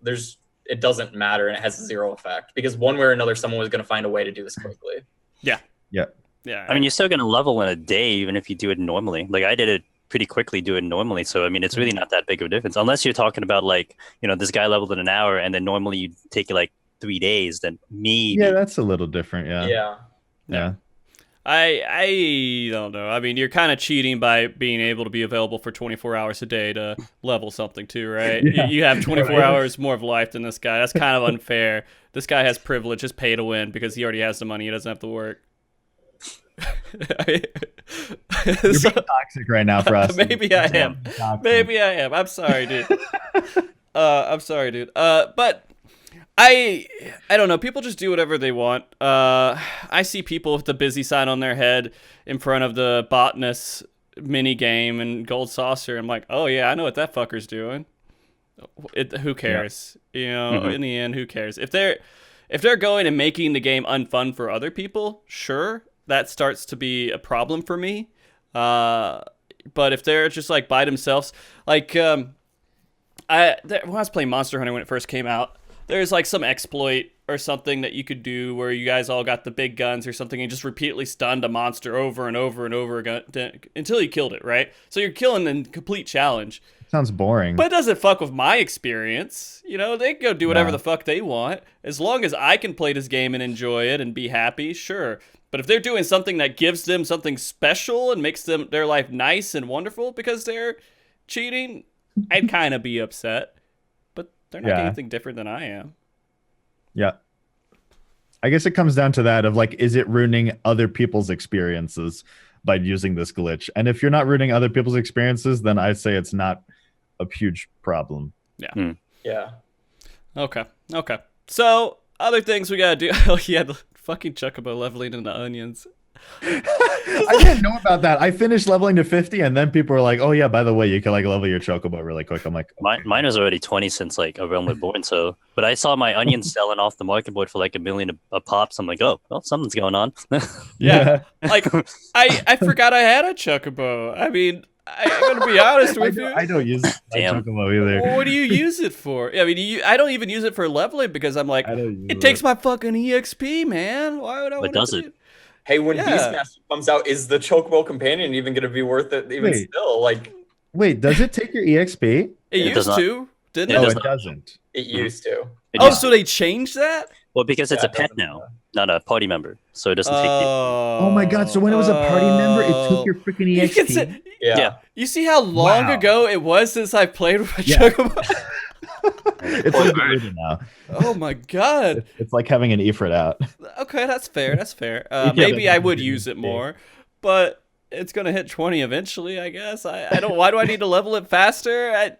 it doesn't matter and it has zero effect because one way or another someone was going to find a way to do this quickly. Yeah. Yeah. Yeah. I mean, you're still going to level in a day, even if you do it normally. Like, I did it pretty quickly, do it normally. So, I mean, it's really not that big of a difference. Unless you're talking about, like, this guy leveled in an hour, and then normally you take it, like, 3 days, then maybe. Yeah, that's a little different. Yeah. Yeah. I don't know. I mean, you're kind of cheating by being able to be available for 24 hours a day to level something too, right? Yeah. You have 24 Right. hours more of life than this guy. That's kind of unfair. This guy has privilege, just pay to win because he already has the money. He doesn't have to work. You're being toxic right now, Frosty. Maybe I am. Toxic. Maybe I am. I'm sorry, dude. But I don't know. People just do whatever they want. I see people with the busy sign on their head in front of the botanist mini game and gold saucer. I'm like, oh yeah, I know what that fucker's doing. Who cares? In the end, who cares? If they're going and making the game unfun for other people, sure, that starts to be a problem for me. But if they're just like by themselves, like when I was playing Monster Hunter when it first came out, there's like some exploit or something that you could do where you guys all got the big guns or something and just repeatedly stunned a monster over and over and over again until you killed it, right? So you're killing the complete challenge. Sounds boring. But it doesn't fuck with my experience. They can go do whatever Yeah. the fuck they want. As long as I can play this game and enjoy it and be happy, sure. But if they're doing something that gives them something special and makes their life nice and wonderful because they're cheating, I'd kind of be upset. But they're not Yeah. getting anything different than I am. Yeah. I guess it comes down to that of like, is it ruining other people's experiences by using this glitch? And if you're not ruining other people's experiences, then I'd say it's not a huge problem. Yeah. Okay. So, other things we gotta do. Oh, yeah, the fucking Chocobo leveling into onions. I didn't know about that. I finished leveling to 50 and then people were like, oh yeah, by the way, you can like level your Chocobo really quick. I'm like, Mine was already 20 since like A Realm Reborn, so but I saw my onions selling off the market board for like $1 million a pop. So I'm like, oh, well, something's going on. Yeah. Like, I forgot I had a Chocobo. I mean, I'm gonna be honest with you. I don't use Damn. Chocobo either. Well, what do you use it for? I mean, I don't even use it for leveling because I'm like, I don't use it takes my fucking EXP, man. Why would I? But does it? Hey, when Yeah. Beastmaster comes out, is the Chocobo Companion even going to be worth it? Even Wait. still, like Wait, does it take your EXP? It does used not. to, didn't It No, it? does it not. doesn't. it used to. It Oh, used- so they changed that? well, because it's Yeah, a pet it doesn't now, not a party member, so it doesn't take. Oh my god, so when it was a party member, it took your freaking You can EXP? say- Yeah. You see how long Wow. ago it was since I played with my Yeah. Chocobo? It's like weird now. Oh my god. It's like having an Ifrit out. Okay, that's fair. That's fair. Yeah, Maybe that's I would good. use it more, but it's gonna hit 20 eventually, I guess. I don't. Why do I need to level it faster?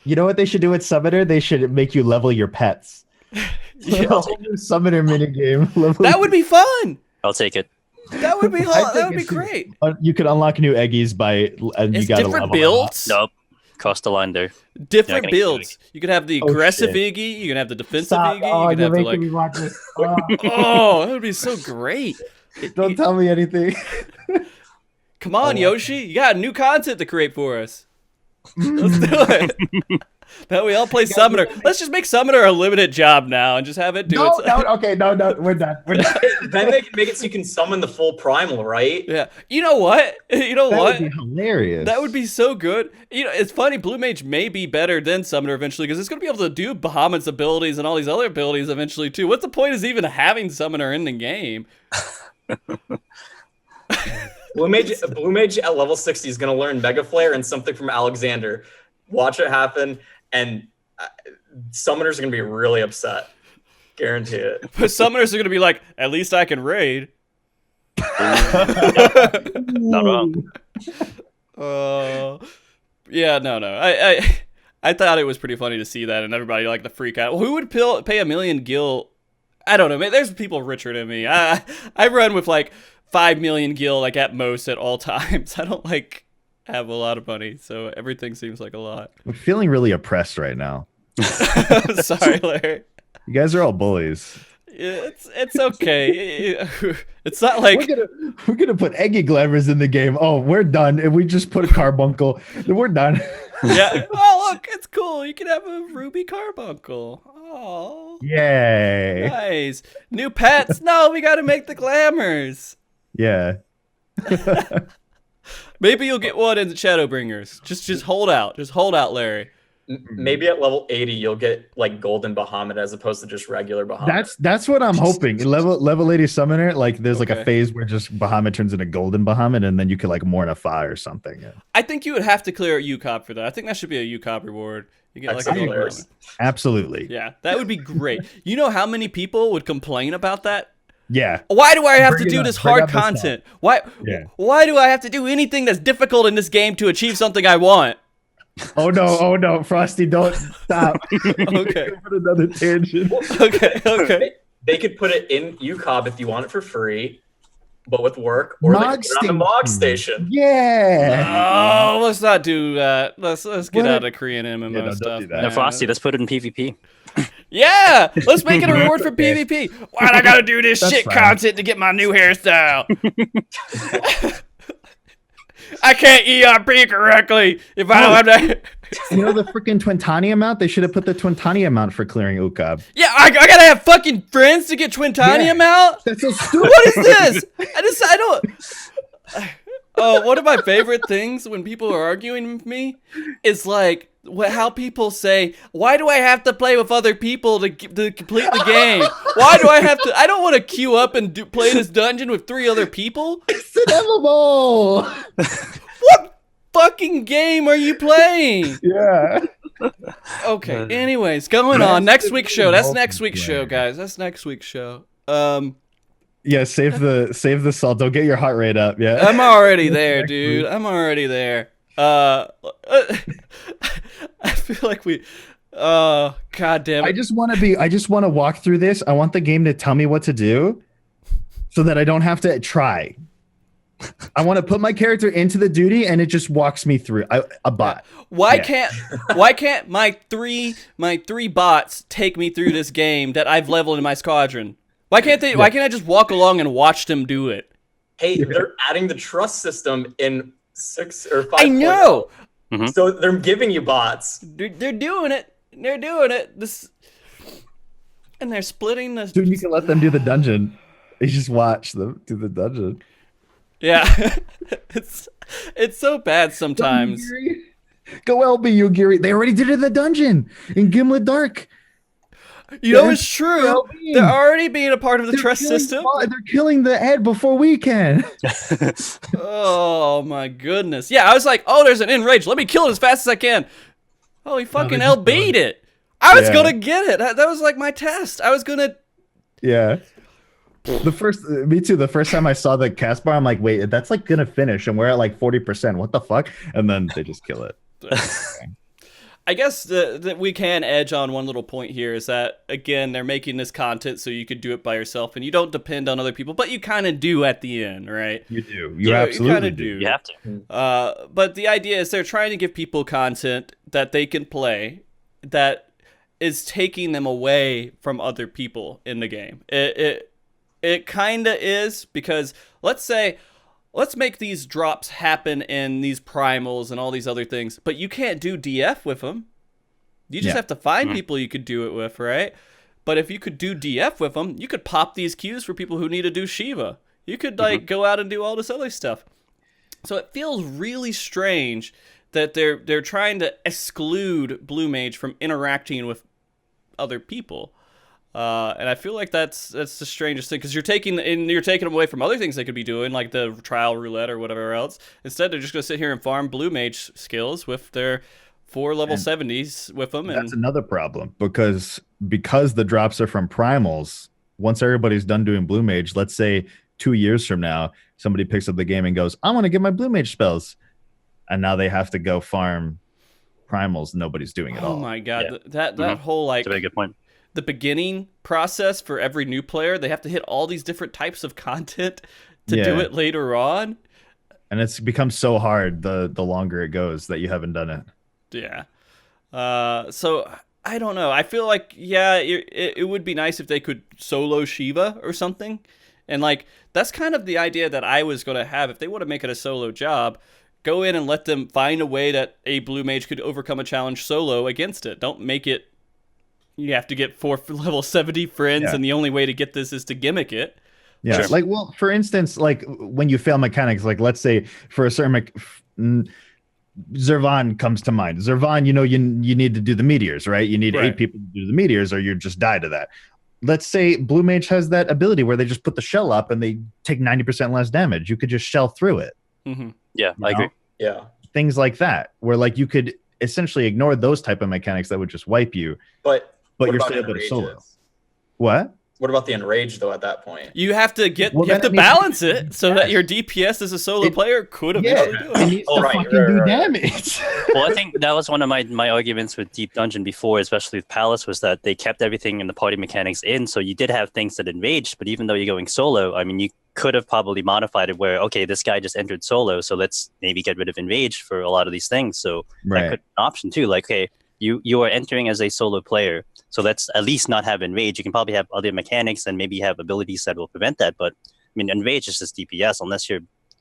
You know what they should do with Summoner? They should make you level your pets. Yeah. A whole new Summoner minigame. That would be fun. I'll take it. That would be I think that would be it should- great. You could unlock new Eggies by and It's you gotta different level them up. builds. Nope. crossed the line there. Different Yeah, builds. You could have the Oh, aggressive shit. Iggy. You can have the defensive Stop. Iggy. Oh, You can you're have the making like. me watch this. Oh. Oh, that would be so great. Don't tell me anything. Come on, Yoshi. You got new content to create for us. Let's do it. That we all play Summoner. Let's just make Summoner a limited job now and just have it do No, it. no, okay, no, we're done. We're done. Then they can make it so you can summon the full primal, right? Yeah. You know what? You know That what? would be hilarious. That would be so good. You know, it's funny. Blue Mage may be better than Summoner eventually because it's going to be able to do Bahamut's abilities and all these other abilities eventually too. What's the point is even having Summoner in the game? Blue Mage at level 60 is going to learn Mega Flare and something from Alexander. Watch it happen, and summoners are going to be really upset. Guarantee it. But Summoners are going to be like, at least I can raid. Not wrong. Yeah, no. I thought it was pretty funny to see that and everybody like to freak out. Who would pay $1 million gil? I don't know. Man, there's people richer than me. I run with like 5 million gil like at most at all times. I don't like have a lot of money, so everything seems like a lot. I'm feeling really oppressed right now. Sorry, Larry. You guys are all bullies. It's okay. It's not like We're gonna put Eggy Glamours in the game. Oh, we're done. If we just put a carbuncle, then we're done. yeah. Oh, look, it's cool. You can have a ruby carbuncle. Oh, Yay! nice. New pets? No, we got to make the glamours. Yeah. Maybe you'll get one in the Shadowbringers. Just hold out. Just hold out, Larry. Maybe at level 80 you'll get like golden Bahamut as opposed to just regular Bahamut. That's what I'm hoping. Level 80 summoner, like there's like Okay. a phase where just Bahamut turns into golden Bahamut, and then you could like Mornify or something. Yeah. I think you would have to clear a UCOP for that. I think that should be a UCOP reward. You get like a Excellent. golden Bahamut. Absolutely. Yeah, that would be great. You know how many people would complain about that? Yeah. Why do I have to Bring it do up. this Bring hard up the content? Why? Yeah. Why do I have to do anything that's difficult in this game to achieve something I want? Oh no, Frosty, don't stop. Okay. Put another tangent. Okay. They could put it in UCOB if you want it for free, but with work, or they could put it on the Mog Station. Yeah. Oh, let's not do that. Let's get What? out of Korean MMO Yeah, no, don't stuff. do that. Now, man. Frosty, let's put it in PvP. Yeah, let's make it a reward for Okay. PvP. Why'd I gotta do this That's shit fine. content to get my new hairstyle? I can't ERP correctly if I don't have that. You know the freaking Twintani amount? They should have put the Twintani amount for clearing Ukab. Yeah, I gotta have fucking friends to get Twintanium Yeah. out? That's so stupid. What is this? I don't. Oh, one of my favorite things when people are arguing with me is like how people say, "Why do I have to play with other people to complete the game? Why do I have to? I don't want to queue up and play this dungeon with 3 other people. It's inevitable. What fucking game are you playing?" Yeah. Okay. Anyways, going on. Next week's show. That's next week's show, guys. That's next week's show. Yeah, save the salt. Don't get your heart rate up. Yeah. I'm already there, dude. I'm already there. I feel like we. God damn it. I just want to walk through this. I want the game to tell me what to do so that I don't have to try. I want to put my character into the duty and it just walks me through a bot. Why Yeah. can't my three bots take me through this game that I've leveled in my squadron? Why can't I just walk along and watch them do it? Hey, they're adding the trust system in 6 or 5. I know. So they're giving you bots. They're doing it. They're doing it. And they're splitting the. Dude, you can let them do the dungeon. You just watch them do the dungeon. Yeah, it's so bad sometimes. Go LB Yugiri. They already did it in the dungeon in Gimlet Dark. You know it's true. They're already being a part of the trust system. They're killing the Ed before we can. Oh my goodness. Yeah, I was like, oh, there's an enrage. Let me kill it as fast as I can. Oh, he fucking LB'd it. I was gonna get it. That was like my test. I was gonna. Yeah. Me too. The first time I saw the cast bar, I'm like, wait, that's like gonna finish, and we're at like 40%. What the fuck? And then they just kill it. I guess that we can edge on one little point here is that, again, they're making this content so you could do it by yourself and you don't depend on other people, but you kind of do at the end, right? You do. You absolutely kinda do. You have to. But the idea is they're trying to give people content that they can play that is taking them away from other people in the game. It kind of is, because let's make these drops happen in these primals and all these other things, but you can't do DF with them. You just have to find people you could do it with, right? But if you could do DF with them, you could pop these queues for people who need to do Shiva. You could go out and do all this other stuff. So it feels really strange that they're trying to exclude Blue Mage from interacting with other people. And I feel like that's the strangest thing, because you're taking them away from other things they could be doing, like the trial roulette or whatever else. Instead, they're just going to sit here and farm Blue Mage skills with their 4 level 70s with them. That's another problem, because the drops are from primals. Once everybody's done doing Blue Mage, let's say 2 years from now, somebody picks up the game and goes, "I want to get my Blue Mage spells," and now they have to go farm primals. Nobody's doing it all. Oh my god, that whole like. That's a very good point. The beginning process for every new player, they have to hit all these different types of content to do it later on. And it's become so hard the longer it goes that you haven't done it. Yeah. So I don't know. I feel like, it would be nice if they could solo Shiva or something. And like, that's kind of the idea that I was going to have. If they want to make it a solo job, go in and let them find a way that a Blue Mage could overcome a challenge solo against it. Don't make it you have to get 4 level 70 friends, and the only way to get this is to gimmick it. Yeah, like, well, for instance, like when you fail mechanics, like let's say for a certain Zervan comes to mind. Zervan, you need to do the meteors, right? You need 8 people to do the meteors, or you just die to that. Let's say Blue Mage has that ability where they just put the shell up and they take 90% less damage. You could just shell through it. Mm-hmm. Yeah, I agree. Yeah, things like that, where like you could essentially ignore those type of mechanics that would just wipe you. But you're still able to solo. What? What about the enrage though? At that point, you have to balance it so that your DPS as a solo player could eventually do it. It needs to fucking do damage. Well, I think that was one of my arguments with Deep Dungeon before, especially with Palace, was that they kept everything in the party mechanics in. So you did have things that enraged, but even though you're going solo, I mean, you could have probably modified it where, okay, this guy just entered solo, so let's maybe get rid of enrage for a lot of these things. So that could be an option too. Like, okay, you are entering as a solo player, so let's at least not have enrage. You can probably have other mechanics and maybe have abilities that will prevent that. But I mean, enrage is just DPS. Unless you're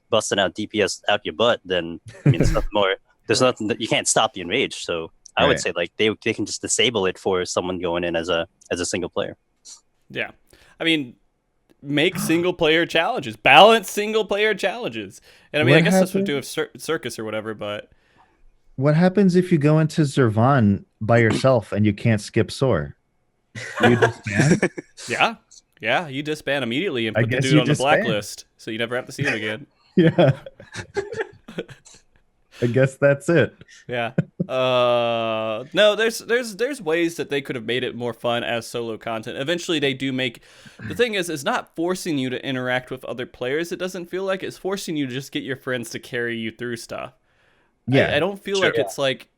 busting out DPS out your butt, then I mean, there's nothing more. There's nothing that you can't stop the enrage. So I would say like they can just disable it for someone going in as a single player. Yeah, I mean, make single player challenges, balance single player challenges, and I mean, I guess that's what do with Circus or whatever, but. What happens if you go into Zervan by yourself and you can't skip Soar? You disband? Yeah, you disband immediately and put the dude on the blacklist, so you never have to see him again. Yeah. I guess that's it. Yeah. No, there's ways that they could have made it more fun as solo content. Eventually, they do make. The thing is, it's not forcing you to interact with other players. It doesn't feel like it's forcing you to just get your friends to carry you through stuff. Yeah, I don't feel like it's like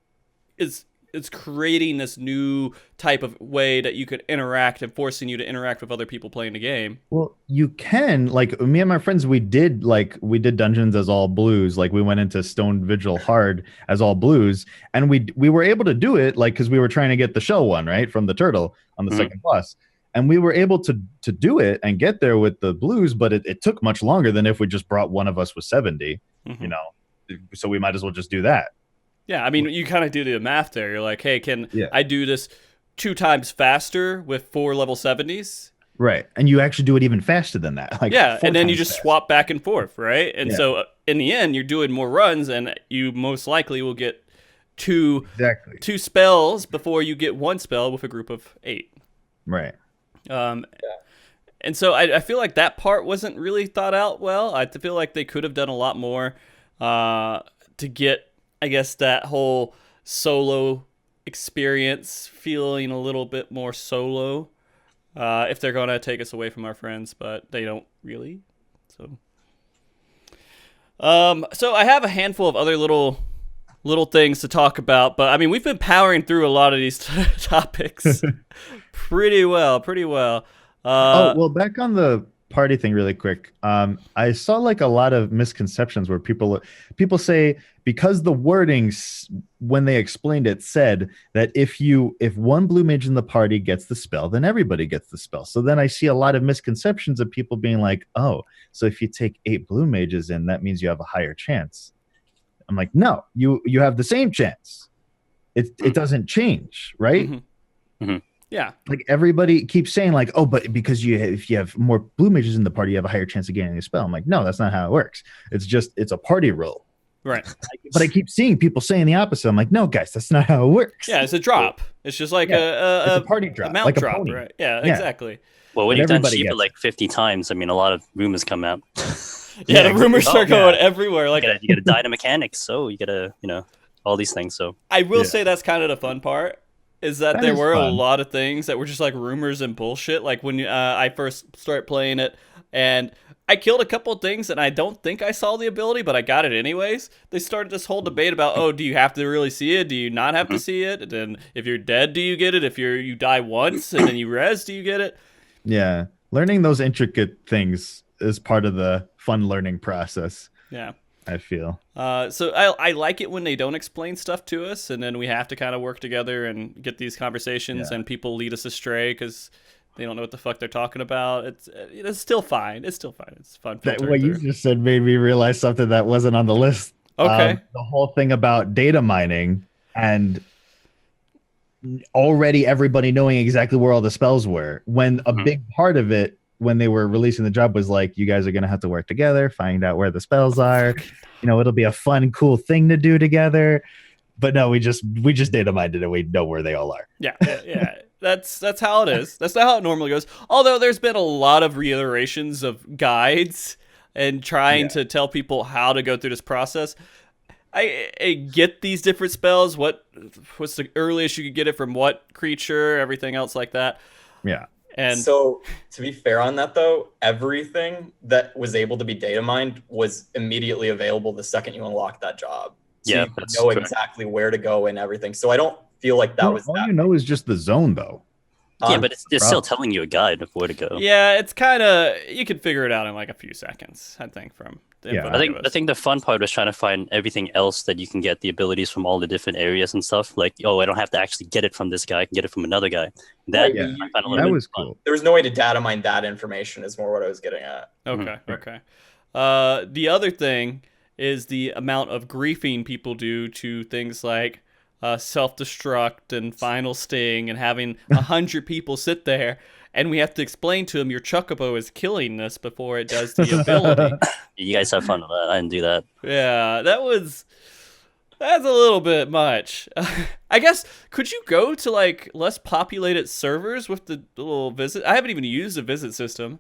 it's creating this new type of way that you could interact and forcing you to interact with other people playing the game. Well, you can, like, me and my friends, we did dungeons as all blues. Like, we went into Stone Vigil hard as all blues, and we were able to do it, like, because we were trying to get the shell one, right, from the turtle on the second boss. And we were able to do it and get there with the blues, but it took much longer than if we just brought one of us with 70, you know. So we might as well just do that. Yeah, I mean, you kind of do the math there. You're like, hey, can I do this 2 times faster with 4 level 70s? Right, and you actually do it even faster than that. Like, yeah, and then you just swap back and forth, right? And so in the end, you're doing more runs, and you most likely will get 2 spells before you get 1 spell with a group of 8. Right. And so I feel like that part wasn't really thought out well. I feel like they could have done a lot more to get, I guess, that whole solo experience feeling a little bit more solo if they're going to take us away from our friends, but they don't really. So I have a handful of other little little things to talk about. But I mean, we've been powering through a lot of these topics pretty well. Well, back on the party thing really quick. I saw like a lot of misconceptions where people say, because the wordings when they explained it said that if one blue mage in the party gets the spell, then everybody gets the spell. So then I see a lot of misconceptions of people being like, oh, so if you take 8 blue mages in, that means you have a higher chance. I'm like, no, you have the same chance. It doesn't change, right? Mm-hmm. Mm-hmm. Yeah. Like everybody keeps saying like, oh, but because if you have more blue mages in the party, you have a higher chance of getting a spell. I'm like, no, that's not how it works. It's a party rule. Right. But I keep seeing people saying the opposite. I'm like, no, guys, that's not how it works. Yeah, it's a drop. It's just like it's a party drop, a mount like a drop, pony. right? Yeah, exactly. Well, when But you've done everybody Shiva gets like 50 times, I mean, a lot of rumors come out. Yeah, the rumors start going yeah. everywhere. Like you gotta die to mechanics, so you gotta, all these things. So I will say that's kind of the fun part. Is that That there is were a fun. lot of things that were just like rumors and bullshit. Like when I first started playing it, and I killed a couple of things, and I don't think I saw the ability, but I got it anyways. They started this whole debate about, oh, do you have to really see it? Do you not have to see it? And then if you're dead, do you get it? If you die once and then you res, do you get it? Yeah. Learning those intricate things is part of the fun learning process, Yeah. I feel. So I like it when they don't explain stuff to us, and then we have to kind of work together and get these conversations, Yeah. and people lead us astray because they don't know what the fuck they're talking about. It's still fine. It's still fine. It's fun. That filtering what you through. just said made me realize something that wasn't on the list. Okay. The whole thing about data mining and already everybody knowing exactly where all the spells were, when a big part of it when they were releasing the job was like, you guys are going to have to work together, find out where the spells are. It'll be a fun, cool thing to do together. But no, we just data mined it and we know where they all are. Yeah. That's how it is. That's not how it normally goes. Although there's been a lot of reiterations of guides and trying to tell people how to go through this process. I get these different spells. What's the earliest you could get it from what creature? Everything else like that. Yeah. And so to be fair on that though, everything that was able to be data mined was immediately available the second you unlock that job. So Yeah, you that's know correct. exactly where to go and everything. So I don't feel like that was all that. you know is just the zone, though. yeah, but it's still problem. telling you a guide of where to go. yeah, it's kind of, you can figure it out in like a few seconds, I think, from the Yeah. info I they think give I us. think the fun part was trying to find everything else that you can get the abilities from all the different areas and stuff. Like, oh, I don't have to actually get it from this guy; I can get it from another guy. That Right, yeah. I find a you- little That bit was fun. cool. There was no way to data mine that information is more what I was getting at. Okay, Mhm. okay. The other thing is the amount of griefing people do to things like self-destruct and final sting, and having 100 people sit there, and we have to explain to them your Chocobo is killing this before it does the ability. You guys have fun with that. I didn't do that. Yeah, that's a little bit much. I guess, could you go to like less populated servers with the little visit? I haven't even used the visit system.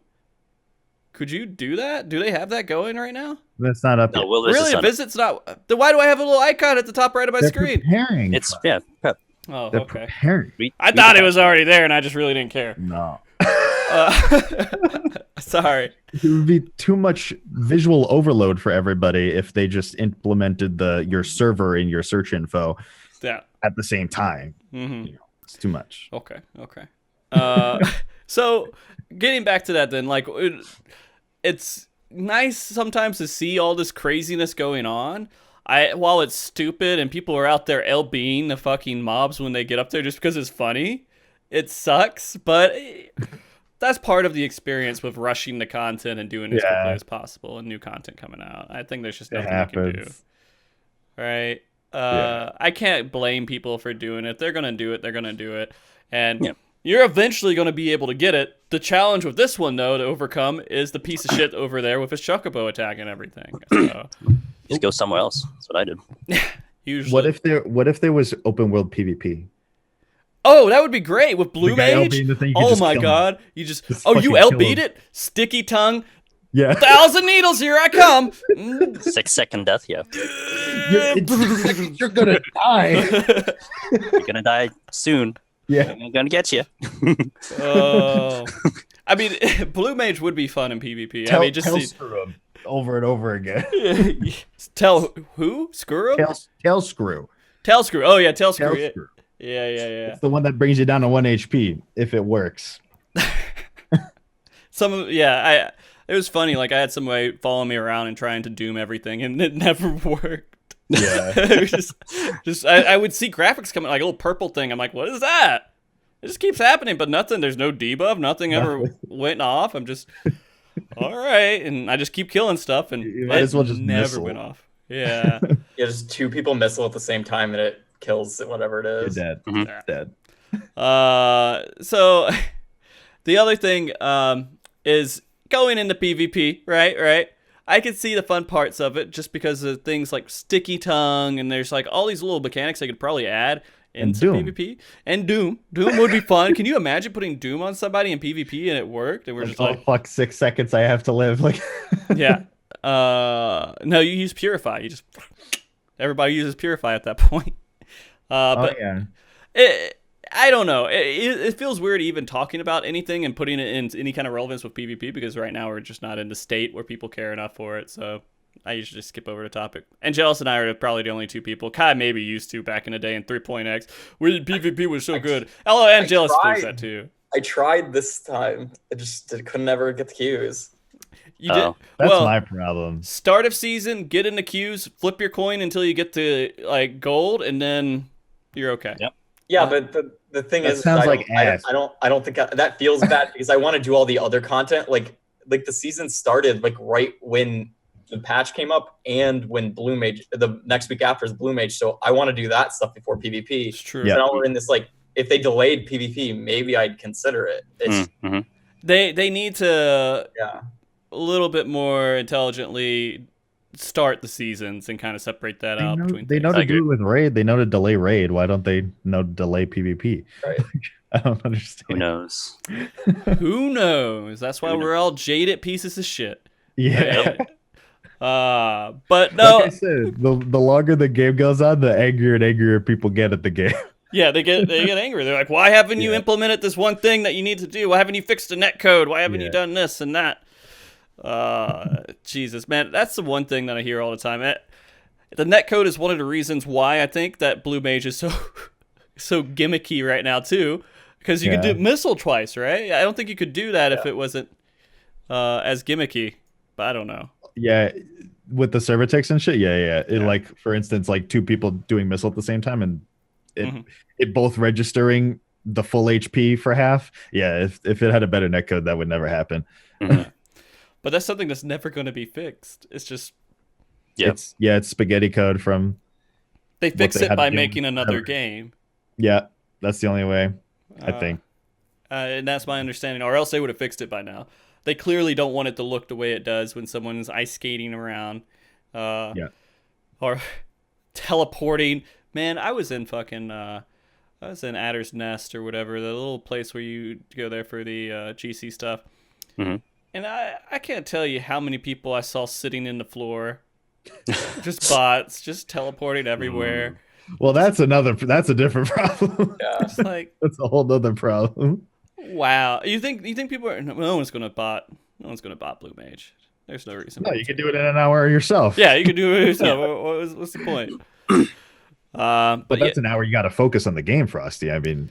Could you do that? Do they have that going right now? That's not up No, yet. Will Really, a visit's not. Then why do I have a little icon at the top right of my They're screen? preparing. It's for it. prep. Oh, They're okay. preparing. I thought it was already there, and I just really didn't care. No. Sorry. It would be too much visual overload for everybody if they just implemented your server in your search info Yeah. at the same time. Mm-hmm. It's too much. Okay. So getting back to that, then, like, it's nice sometimes to see all this craziness going on. While it's stupid and people are out there LBing the fucking mobs when they get up there just because it's funny, it sucks. But that's part of the experience with rushing the content and doing it as quickly as possible, and new content coming out. I think there's just It nothing you can do. happens. Right? Yeah. I can't blame people for doing it. They're gonna do it. They're gonna do it, and Yeah. you're eventually gonna be able to get it. The challenge with this one, though, to overcome is the piece of shit over there with his Chocobo attack and everything. So, Just go somewhere else. That's what I did. usually, What if there was open world PvP? oh, that would be great with Blue The guy Mage. LBing the thing, you can Oh just my kill him. god, you just Just you fucking LB'd kill him. it, sticky tongue, Yeah. 1,000 needles, here I come. 6-second death. Yeah, You're gonna die. you're gonna die soon. Yeah. I'm gonna get you. Oh, I mean, Blue Mage would be fun in PvP. I mean, just tell see, Screw him. over and over again. Tell who? Screw? Tail screw. Tail screw. Oh yeah, tail Tail screw. screw. Yeah. It's the one that brings you down to 1 HP if it works. It was funny. Like I had somebody following me around and trying to doom everything, and it never worked. Yeah. It was just I would see graphics coming, like a little purple thing. I'm like, what is that? It just keeps happening, but nothing. There's no debuff. Nothing ever went off. I'm just all right, and I just keep killing stuff, and You might as well just never missile. went off. Yeah. Yeah, just two people missile at the same time and it kills whatever it You're is. dead. Mhm. Dead. So the other thing is going into PvP, right? I could see the fun parts of it just because of things like sticky tongue, and there's like all these little mechanics they could probably add into Doom. PvP. And Doom would be fun. Can you imagine putting Doom on somebody in PvP and it worked? And we're just like, fuck, 6 seconds I have to live. Like, yeah. No, you use Purify. You just everybody uses Purify at that point. But yeah. I don't know. It feels weird even talking about anything and putting it in any kind of relevance with PvP because right now we're just not in the state where people care enough for it. So I usually just skip over the topic. Angelus and I are probably the only two people. Kai maybe used to back in the day in 3.x where PvP was so good. Hello, Angelus plays that too. I tried this time. I just couldn't ever get the queues. You did. That's Well, my problem. start of season, get in the queues, flip your coin until you get to like gold, and then you're okay. Yep. Yeah, but the thing That is, sounds I like don't, ass. I don't think that feels bad because I want to do all the other content. Like the season started like right when the patch came up and when Blue Mage, the next week after is Blue Mage. So I want to do that stuff before PvP. It's true. Yeah. So now we're in this like, if they delayed PvP, maybe I'd consider it. It's Mhm. They need to yeah. a little bit more intelligently start the seasons and kind of separate that out between They know things. to do it with raid. They know to delay raid. Why don't they know to delay PvP? Right. I don't Who understand. knows? Who knows? That's why Who we're all jaded pieces of shit. Yeah. But no, Like I said, the longer the game goes on, the angrier and angrier people get at the game. yeah, they get angry. They're like, "Why haven't you Yeah. implemented this one thing that you need to do? Why haven't you fixed the netcode? Why haven't you Yeah. done this and that?" Jesus, man, that's the one thing that I hear all the time. The netcode is one of the reasons why I think that Blue Mage is so gimmicky right now too, because you can Yeah. do missile twice, right? I don't think you could do that if it wasn't as gimmicky, but I don't know. Yeah, with the server ticks and shit. Yeah. Like, for instance, like 2 people doing missile at the same time and it both registering the full HP for half. Yeah, if it had a better netcode, that would never happen. Mhm. But that's something that's never going to be fixed. It's just Yep. It's spaghetti code from. they What fix they it had to by do making another forever. game. Yeah, that's the only way. I Uh, think. And that's my understanding, or else they would have fixed it by now. They clearly don't want it to look the way it does when someone's ice skating around, or teleporting. Man, I was in Adder's Nest or whatever, the little place where you go there for the GC stuff. Mhm. And I can't tell you how many people I saw sitting in the floor, just bots, just teleporting everywhere. Well, that's a different problem. Yeah. Just like, That's a whole other problem. wow. You think people are? No one's gonna bot. No one's gonna bot Blue Mage. There's no reason. No, you can do it in an hour yourself. Yeah, you can do it yourself. What's the point? But But that's an hour you got to focus on the game, Frosty. I mean,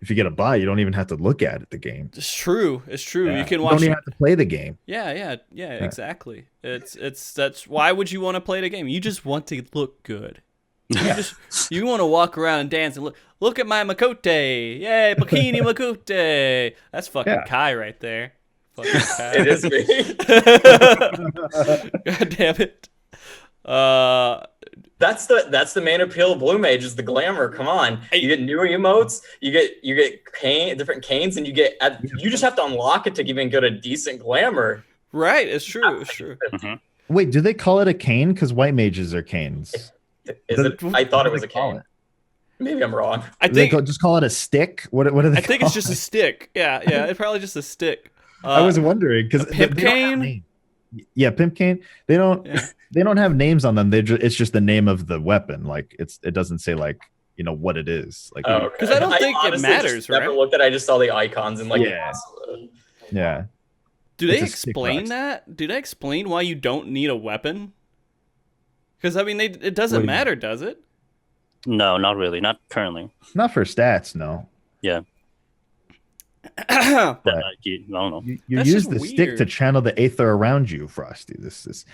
if you get a bot, you don't even have to look at it, the game. it's true. It's true. Yeah. You can You watch. don't even have to play the game. Yeah. Exactly. That's why would you want to play the game? You just want to look good. You want to walk around and dance and look at my Makote. Yay, bikini Makote. That's fucking Yeah. Kai right there. Fucking Kai. It is me. God damn it. That's the main appeal of Blue Mage is the glamour. Come on, you get new emotes, you get different canes, and you just have to unlock it to even get a decent glamour. Right, it's true. It's true. Wait, do they call it a cane? Because white mages are canes. Is it? I thought it was What a do they call cane. Maybe I'm wrong. I Do they think just call it a stick? What do they? I think call it's just a it? stick. Yeah. It's probably just a stick. I was wondering because a pimp cane? Yeah, pimp cane. They don't. Yeah. They don't have names on them. It's just the name of the weapon. Like it doesn't say like what it is. Like Oh, okay. 'Cause I don't think it honestly matters, just never right? looked at it. I just saw the icons and like Yeah. Yeah. Do they It's a stick explain rock. that? Do they explain why you don't need a weapon? Because I mean, it What doesn't do you matter, does it? No, not really. Not currently. Not for stats, no. Yeah. But I don't know. you That's use just the stick to weird. channel the aether around you, Frosty. This is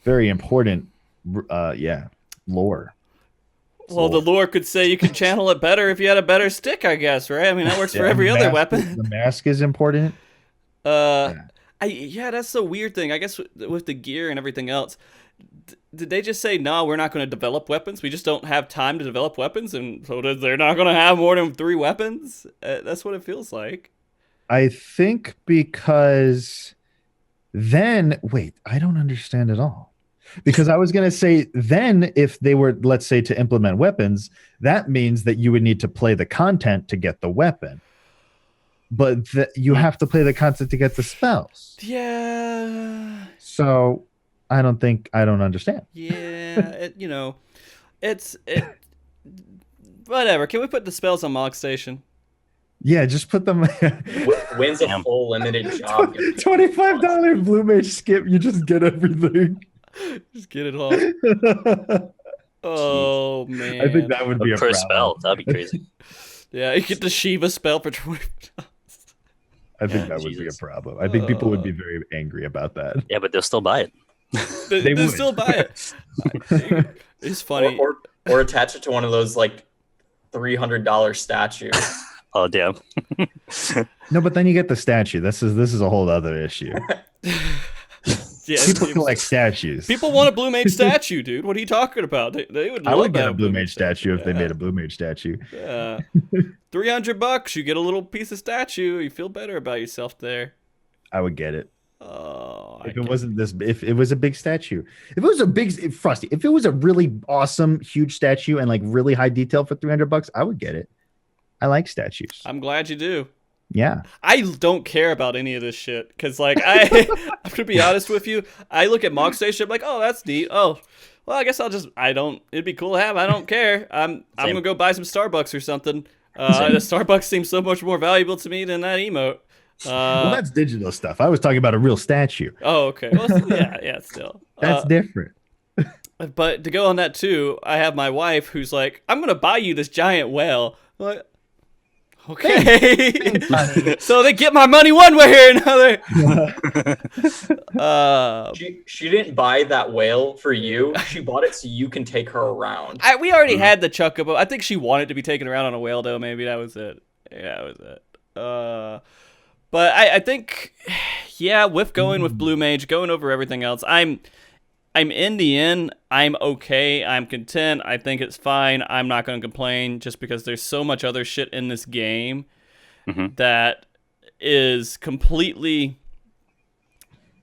very important. Lore. Well, the lore could say you could channel it better if you had a better stick, I guess, right? I mean, that works for Yeah, every the other mask weapon. The mask is important. Yeah, that's the weird thing. I guess with the gear and everything else, did they just say, no, we're not going to develop weapons? We just don't have time to develop weapons, and so they're not going to have more than 3 weapons? That's what it feels like. I think because then, wait, I don't understand at all. Because I was going to say, then if they were, let's say, to implement weapons, that means that you would need to play the content to get the weapon. But you have to play the content to get the spells. Yeah. So I don't understand. Yeah, it's whatever. Can we put the spells on Mog Station? Yeah, just put them. Wins a Damn. full limited job. $25 Blue Mage skip. You just get everything. Just get it all. Oh man. I think that would be a Per problem. spell. That'd be crazy. Yeah, you get the Shiva spell for 20. I think Yeah, that would be a Jesus. problem. I think people would be very angry about that. Yeah, but they'll still buy it. They would. still buy it. It's funny. Or attach it to one of those like $300 statues. Oh damn. No, but then you get the statue. This is a whole other issue. Yeah, People collect statues. people want a Blue Mage statue, dude. What are you talking about? They would. I love would to get have a Blue Mage statue if they Yeah. made a Blue Mage statue. Yeah. $300, you get a little piece of statue. You feel better about yourself there. I would get it. Oh, If it wasn't this, if it was a big statue, if it was a big Frosty, if it was a really awesome, huge statue and like really high detail for $300, I would get it. I like statues. I'm glad you do. Yeah. I don't care about any of this shit because, like, I'm to be honest with you, I look at Mog Station, I'm like, oh, that's neat. Oh, well, I guess it'd be cool to have. I don't care. I'm gonna go buy some Starbucks or something. The Starbucks seems so much more valuable to me than that emote. Well, that's digital stuff. I was talking about a real statue. Oh, okay. Well, yeah, still. That's different. But to go on that too, I have my wife who's like, I'm gonna buy you this giant whale. I'm like, okay. So they get my money one way or another. She didn't buy that whale for you. She bought it so you can take her around. We already had the Chocobo. I think she wanted to be taken around on a whale, though. Maybe that was it. Yeah, that was it. But I think, yeah, with going with Blue Mage, going over everything else, I'm in the end, I'm okay. I'm content. I think it's fine. I'm not going to complain just because there's so much other shit in this game that is completely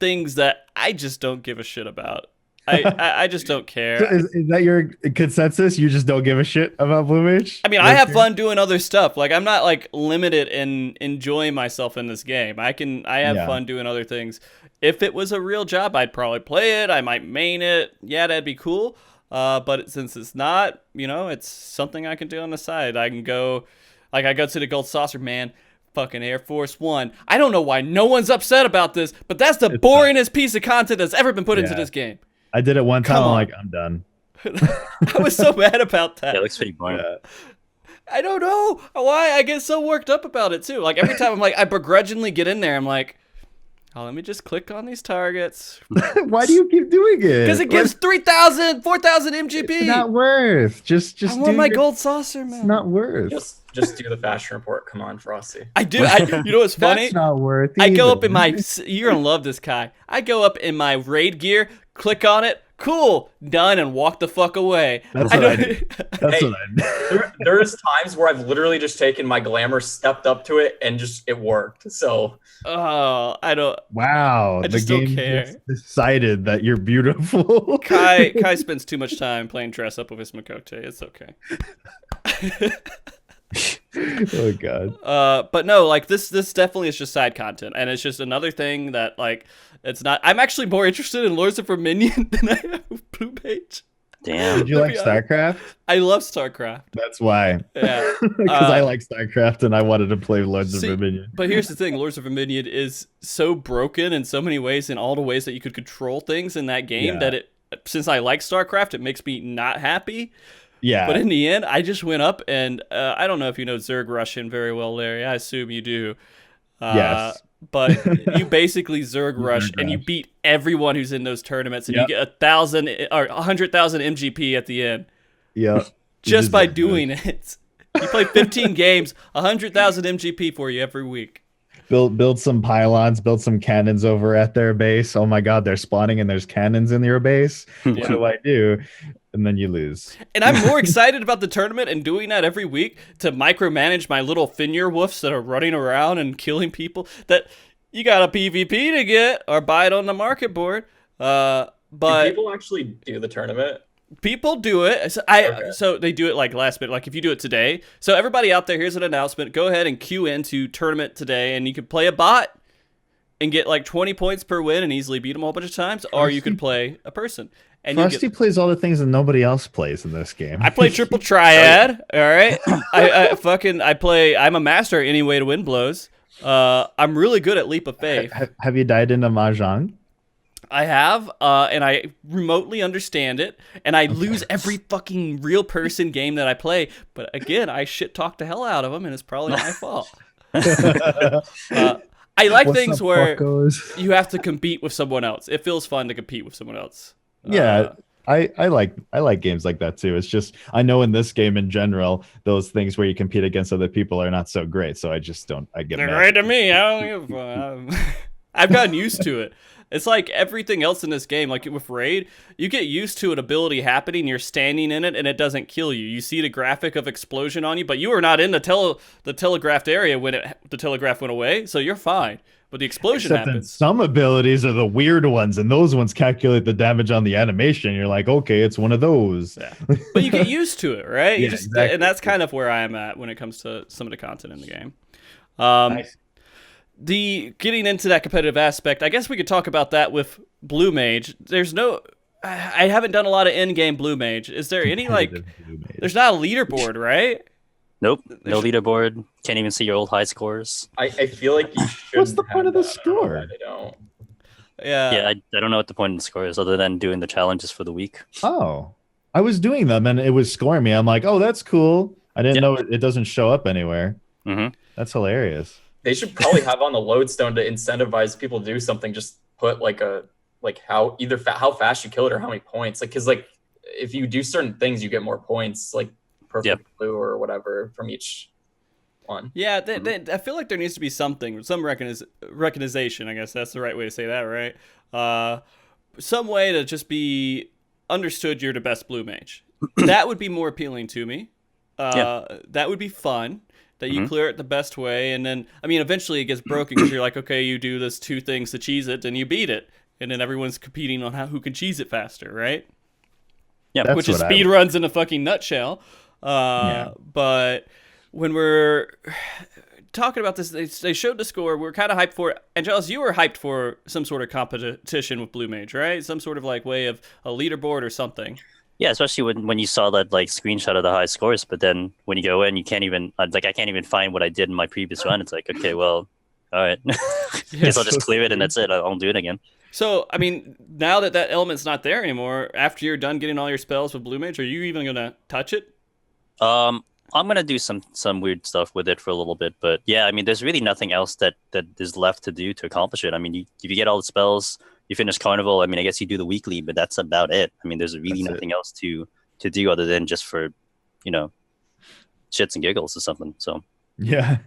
things that I just don't give a shit about. I just don't care. So is that your consensus? You just don't give a shit about Blue Mage? I mean, I have fun doing other stuff. Like, I'm not like limited in enjoying myself in this game. I have fun doing other things. If it was a real job, I'd probably play it. I might main it. Yeah, that'd be cool. But since it's not, it's something I can do on the side. I can go, like, I go to the Gold Saucer, man. Fucking Air Force One. I don't know why no one's upset about this, but that's the boringest piece of content that's ever been put into this game. I did it one time. Come I'm on. like, I'm done. I was so mad about that. Yeah, it looks pretty boring. I don't know why I get so worked up about it too. Like every time I'm like, I begrudgingly get in there. I'm like, oh, let me just click on these targets. Why do you keep doing it? Because it gives 3,000, 4,000 MGP. It's not worth. Just I want my gold saucer, man. It's not worth. Just do the fashion report. Come on, Frosty. I do. You know what's funny? That's not worth. I go either. up in my. You're gonna love this, Kai. I go up in my raid gear, click on it, cool, done, and walk the fuck away. That's what I do. That's what I do. There's times where I've literally just taken my glamour, stepped up to it, and just it worked. So Oh, I don't. Wow, I just don't care. just decided that you're beautiful. Kai spends too much time playing dress up with his Makote. It's okay. Oh god. But no, like this definitely is just side content, and it's just another thing that like it's not. I'm actually more interested in Lords of Verminion than I am with Blue Mage. Damn. Did you like StarCraft? I love StarCraft. That's why. Yeah. Because I like StarCraft and I wanted to play Lords of Dominion. But here's the thing, Lords of Dominion is so broken in so many ways, in all the ways that you could control things in that game, that it, since I like StarCraft, it makes me not happy. Yeah. But in the end, I just went up and I don't know if you know Zerg Russian very well, Larry. I assume you do. Yes. But you basically Zerg Rush and you beat everyone who's in those tournaments, and you get 1,000 or 100,000 MGP at the end. Yeah. Just by doing it. You play 15 games, 100,000 MGP for you every week. Build some pylons, build some cannons over at their base. Oh my god, they're spawning and there's cannons in your base. What do I do? And then you lose. And I'm more excited about the tournament and doing that every week to micromanage my little Finir woofs that are running around and killing people that you got a PvP to get or buy it on the market board. But do people actually do the tournament? People do it. So they do it like last minute. Like if you do it today. So everybody out there, here's an announcement. Go ahead and queue into tournament today, and you can play a bot and get like 20 points per win and easily beat them a whole bunch of times, or you could play a person. And Frosty plays all the things that nobody else plays in this game. I play triple triad. All right, I'm a master at any way to win blows. I'm really good at leap of faith. Have you died into Mahjong? I have, and I remotely understand it, and I lose every fucking real person game that I play. But again, I shit talk the hell out of them, and it's probably my fault. I like things where you have to compete with someone else. It feels fun to compete with someone else. Yeah, I like games like that too. It's just I know in this game in general, those things where you compete against other people are not so great. So I just don't. I get they're mad. great to me. I don't give a fuck. I've gotten used to it. It's like everything else in this game, like with Raid, you get used to an ability happening, you're standing in it, and it doesn't kill you. You see the graphic of explosion on you, but you were not in the telegraphed area when the telegraph went away, so you're fine. But the explosion happens. Some abilities are the weird ones, and those ones calculate the damage on the animation. You're like, okay, it's one of those. Yeah. But you get used to it, right? Yeah, exactly. And that's kind of where I am at when it comes to some of the content in the game. Nice. The getting into that competitive aspect, I guess we could talk about that with Blue Mage. I haven't done a lot of in-game Blue Mage. Is there any there's not a leaderboard, right? Nope, no leaderboard. Can't even see your old high scores. I feel like you should. What's the point of the score? I don't. Yeah, I don't know what the point of the score is other than doing the challenges for the week. Oh, I was doing them and it was scoring me. I'm like, oh, that's cool. I didn't know it doesn't show up anywhere. Mm-hmm. That's hilarious. They should probably have on the lodestone to incentivize people to do something. Just put how fast you kill it or how many points. Because if you do certain things, you get more points. Like perfect blue or whatever from each one. Yeah, I feel like there needs to be some recognition. I guess that's the right way to say that, right? Some way to just be understood. You're the best Blue Mage. That would be more appealing to me. That would be fun. That you clear it the best way, and then eventually it gets broken because you're like, okay, you do this 2 things to cheese it, and you beat it, and then everyone's competing on who can cheese it faster, right? Yeah, which is speed runs in a fucking nutshell. But when we're talking about this, they showed the score. We're kind of hyped for it. Angelus, you were hyped for some sort of competition with Blue Mage, right? Some sort of way of a leaderboard or something. Yeah, especially when you saw that screenshot of the high scores, but then when you go in, you can't even I can't even find what I did in my previous run. It's like, okay, well, all right, guess I'll just clear it and that's it. I won't do it again. So now that element's not there anymore, after you're done getting all your spells with Blue Mage, are you even gonna touch it? I'm gonna do some weird stuff with it for a little bit, but yeah, there's really nothing else that is left to do to accomplish it. if you get all the spells. You finish Carnival. I guess you do the weekly, but that's about it. There's really nothing else to do other than just for, shits and giggles or something. So yeah,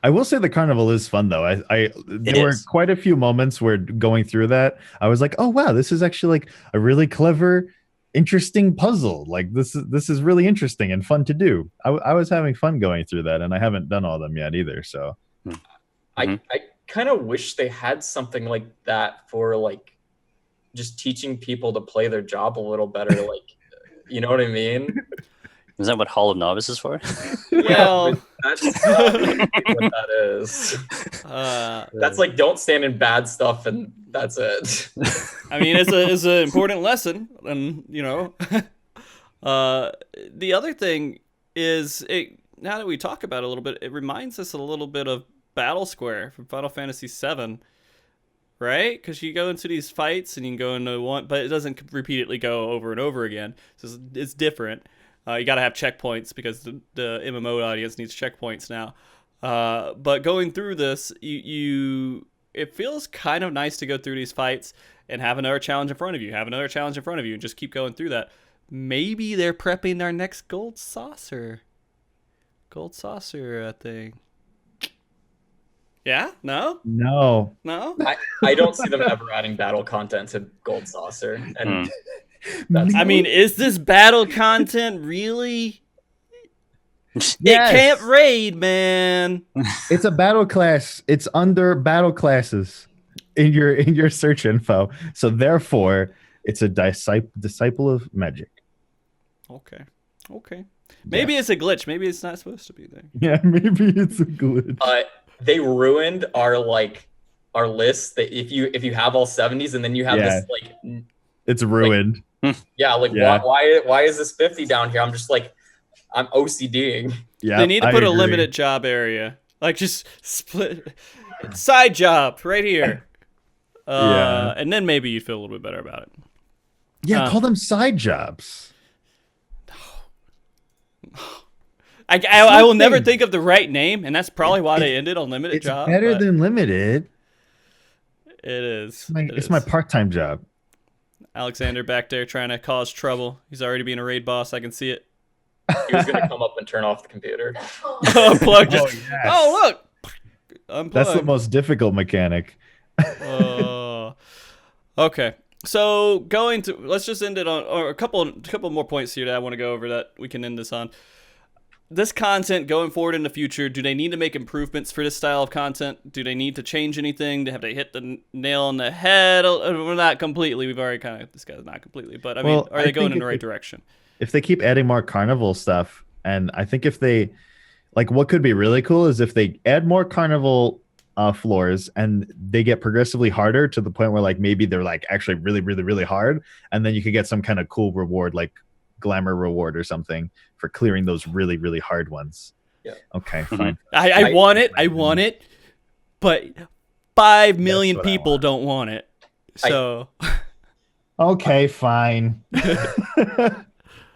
I will say the Carnival is fun though. There were quite a few moments where going through that, I was like, oh wow, this is actually a really clever, interesting puzzle. This is really interesting and fun to do. I was having fun going through that, and I haven't done all of them yet either. So I kind of wish they had something like that for just teaching people to play their job a little better. You know what I mean? Is that what Hall of Novice is for? Well, that's not what that is. That's don't stand in bad stuff, and that's it. It's an important lesson, and The other thing is, now that we talk about it a little bit, it reminds us a little bit of Battle Square from Final Fantasy VII, right? Because you go into these fights and you can go into one, but it doesn't repeatedly go over and over again. So it's different. You got to have checkpoints because the MMO audience needs checkpoints now. But going through this, it feels kind of nice to go through these fights and have another challenge in front of you, and just keep going through that. Maybe they're prepping our next gold saucer thing. Yeah? No? I don't see them ever adding battle content to Gold Saucer. And I mean, is this battle content really? Yes. It can't raid, man. It's a battle class. It's under battle classes in your search info. So therefore, it's a disciple of magic. Okay. Maybe it's a glitch. Maybe it's not supposed to be there. Yeah, maybe it's a glitch. They ruined our list. That if you have all 70s and then you have this like, it's ruined. Why is this 50 down here? I'm just like, I'm OCDing. Yeah, they need to put a limited job area, like just split side job right here. And then maybe you'd feel a little bit better about it. Yeah, call them side jobs. I will never think of the right name, and that's probably why they ended on limited job. It's better than limited. It is. It's my part-time job. Alexander back there trying to cause trouble. He's already being a raid boss. I can see it. He was going to come up and turn off the computer. Unplug. Look. Unplug. That's the most difficult mechanic. Okay. So let's just end it on or a couple more points here that I want to go over that we can end this on. This content going forward in the future, do they need to make improvements for this style of content? Do they need to change anything? Have they hit the nail on the head? Well, not completely. We've already kind of discussed not completely, but I mean, are they going in the right direction? If they keep adding more Carnival stuff, and I think if they, like, what could be really cool is if they add more Carnival floors and they get progressively harder to the point where like maybe they're like actually really, really, really hard, and then you could get some kind of cool reward like glamour reward or something for clearing those really, really hard ones. Yeah. Okay, fine. I want it, but 5 million people don't want it. So okay, fine.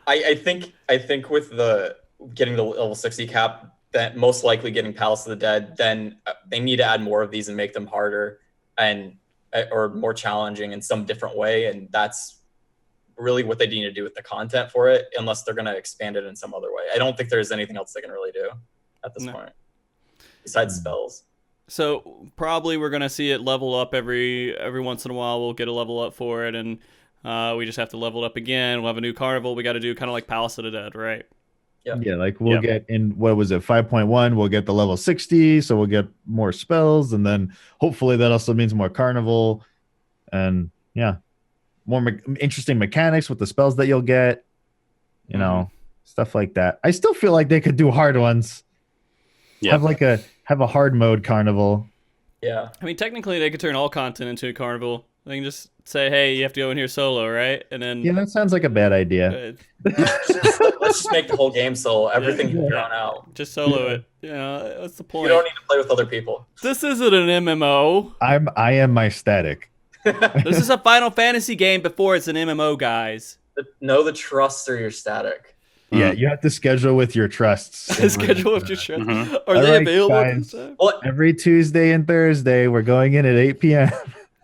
I think with the getting the level 60 cap, that most likely getting Palace of the Dead, then they need to add more of these and make them harder or more challenging in some different way, and that's really what they need to do with the content for it, unless they're going to expand it in some other way. I don't think there's anything else they can really do at this point besides spells. So probably we're going to see it level up every once in a while. We'll get a level up for it, and we just have to level it up again. We'll have a new carnival we got to do, kind of like Palace of the Dead, right? Yeah, like we'll get in, what was it, 5.1, we'll get the level 60, so we'll get more spells, and then hopefully that also means more carnival, and more interesting mechanics with the spells that you'll get, you know, stuff like that. I still feel like they could do hard ones. Yeah. Have a hard mode carnival. Yeah. I mean, technically they could turn all content into a carnival. They can just say, hey, you have to go in here solo, right? And then that sounds like a bad idea. Let's just make the whole game solo. Everything can be drawn out. Just solo it. You know, that's the point. You don't need to play with other people. This isn't an MMO. I am my static. This is a Final Fantasy game before it's an MMO, guys. Know the trusts or your static. Yeah, you have to schedule with your trusts. Schedule with your trusts. Are they available? Well, every Tuesday and Thursday, we're going in at 8 p.m.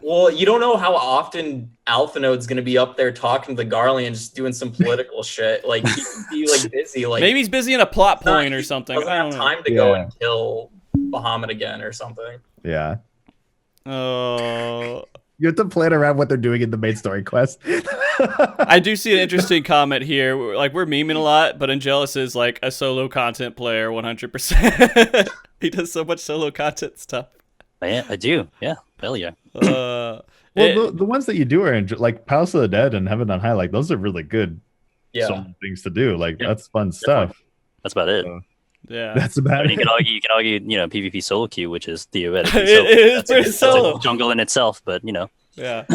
Well, you don't know how often Alphanode's going to be up there talking to the Garlean, just doing some political shit. Like, he could be like busy. Like, maybe he's busy in a plot point or something. Doesn't have time to go and kill Bahamut again or something. Yeah. Oh. You have to plan around what they're doing in the main story quest. I do see an interesting comment here. Like, we're memeing a lot, but Angelus is like a solo content player 100%. He does so much solo content stuff. Yeah, I do. Yeah, hell yeah. The ones that you do are like Palace of the Dead and Heaven on High. Like, those are really good solo things to do. Like, that's fun stuff. That's about it. Yeah, that's about it. You can argue, PvP solo queue, which is theoretically it's pretty solo. It's a jungle in itself, but Yeah.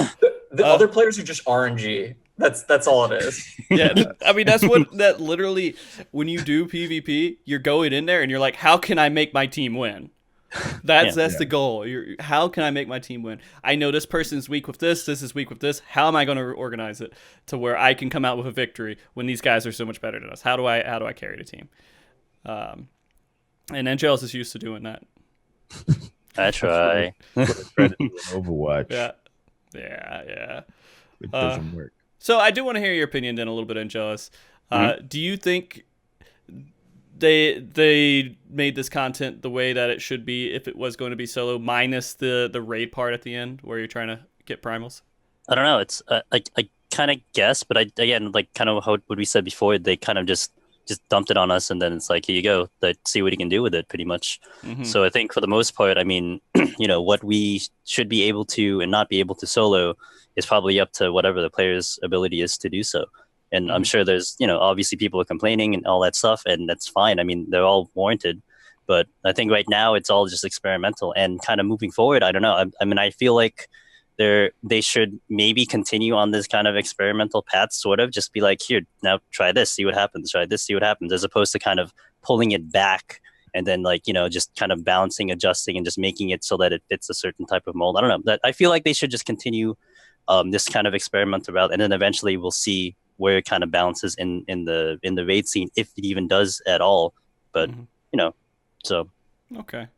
The other players are just RNG. That's all it is. Yeah, I mean that literally, when you do PvP, you're going in there and you're like, how can I make my team win? That's the goal. How can I make my team win? I know this person's weak with this is weak with this. How am I going to organize it to where I can come out with a victory when these guys are so much better than us? How do I carry the team? And Angelus is used to doing that. I try. Overwatch. Yeah. It doesn't work. So I do want to hear your opinion then a little bit, Angelus. Do you think they made this content the way that it should be if it was going to be solo, minus the raid part at the end where you're trying to get primals? I don't know. It's I kind of guess, but again, like kind of what we said before, they kind of just dumped it on us, and then it's like, here you go, let's see what you can do with it, pretty much. So I think for the most part, I mean, what we should be able to and not be able to solo is probably up to whatever the player's ability is to do so. And I'm sure there's, obviously people are complaining and all that stuff, and that's fine. I mean, they're all warranted. But I think right now it's all just experimental, and kind of moving forward, I don't know. I mean, I feel like they should maybe continue on this kind of experimental path, sort of just be like, here, now try this, see what happens, try this, see what happens, as opposed to kind of pulling it back and then just kind of balancing, adjusting, and just making it so that it fits a certain type of mold. I don't know. That I feel like they should just continue this kind of experimental route, and then eventually we'll see where it kind of balances in the raid scene, if it even does at all. But so okay,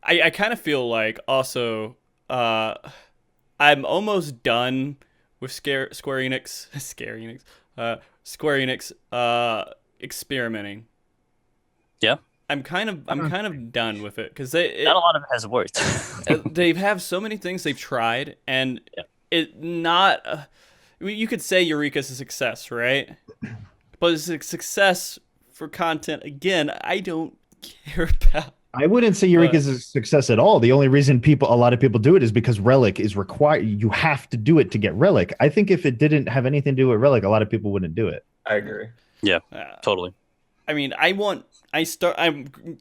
I kind of feel like also I'm almost done with Square Enix experimenting. Yeah, I'm kind of done with it because not a lot of it has worked. They have so many things they've tried, and it not. I mean, you could say Eureka's a success, right? But it's a success for content. Again, I don't care about. I wouldn't say Eureka is a success at all. The only reason a lot of people do it is because Relic is required. You have to do it to get Relic. I think if it didn't have anything to do with Relic, a lot of people wouldn't do it. I agree. Yeah, totally. I mean, I'm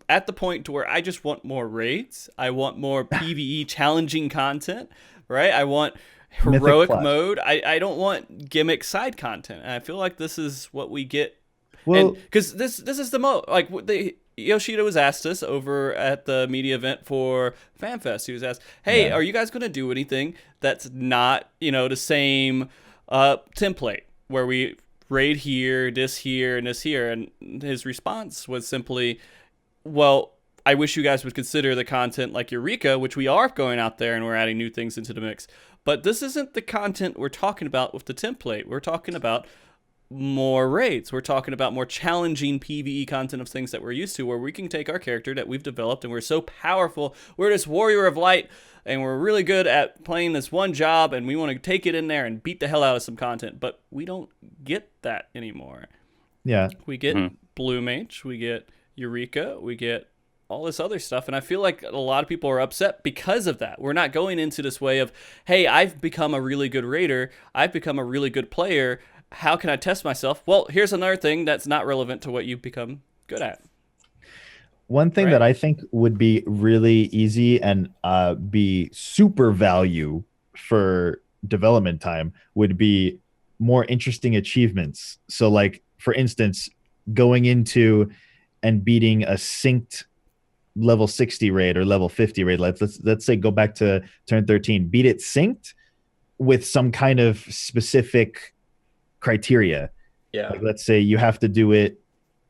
at the point to where I just want more raids. I want more PvE challenging content, right? I want heroic mode. I don't want gimmick side content. And I feel like this is what we get. Well, because this is the most like Yoshida was asked us over at the media event for FanFest. He was asked, "Hey, are you guys going to do anything that's not the same template where we raid here, this here, and this here?" And his response was simply, "Well, I wish you guys would consider the content like Eureka, which we are going out there and we're adding new things into the mix. But this isn't the content we're talking about with the template. We're talking about more raids. We're talking about more challenging PvE content of things that we're used to, where we can take our character that we've developed and we're so powerful. We're this warrior of light and we're really good at playing this one job, and we want to take it in there and beat the hell out of some content. But we don't get that anymore." Yeah. We get Blue Mage, we get Eureka, we get all this other stuff, and I feel like a lot of people are upset because of that. We're not going into this way of, hey, I've become a really good raider, I've become a really good player, how can I test myself? Well, here's another thing that's not relevant to what you've become good at. One thing that I think would be really easy and be super value for development time would be more interesting achievements. So like, for instance, going into and beating a synced level 60 raid or level 50 raid. Let's say go back to turn 13, beat it synced with some kind of specific criteria. Yeah. Like, let's say you have to do it,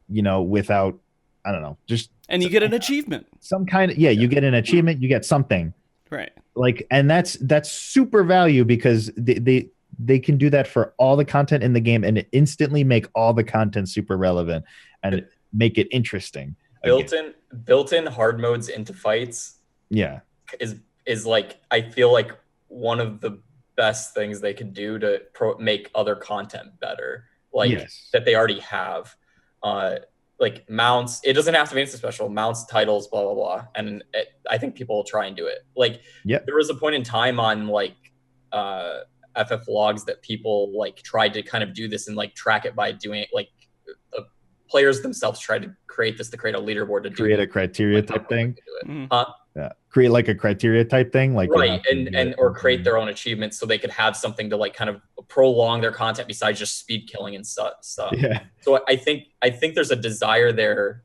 without, I don't know, just. And you get an achievement. Some kind of, you get an achievement, you get something. Right. Like, and that's super value because they can do that for all the content in the game and instantly make all the content super relevant and make it interesting. Built-in hard modes into fights. Yeah. Is like, I feel like one of the best things they could do to make other content better, like that they already have. Like mounts, it doesn't have to be instant special, mounts, titles, blah blah blah, and I think people will try and do it. Like, there was a point in time on like FF logs that people like tried to kind of do this and like track it by doing it, like players themselves tried to create a leaderboard to create a criteria type thing. create like a criteria type thing, like you right, have to and or create their own achievements so they could have something to like kind of prolong their content besides just speed killing and stuff. Yeah. So I think there's a desire there,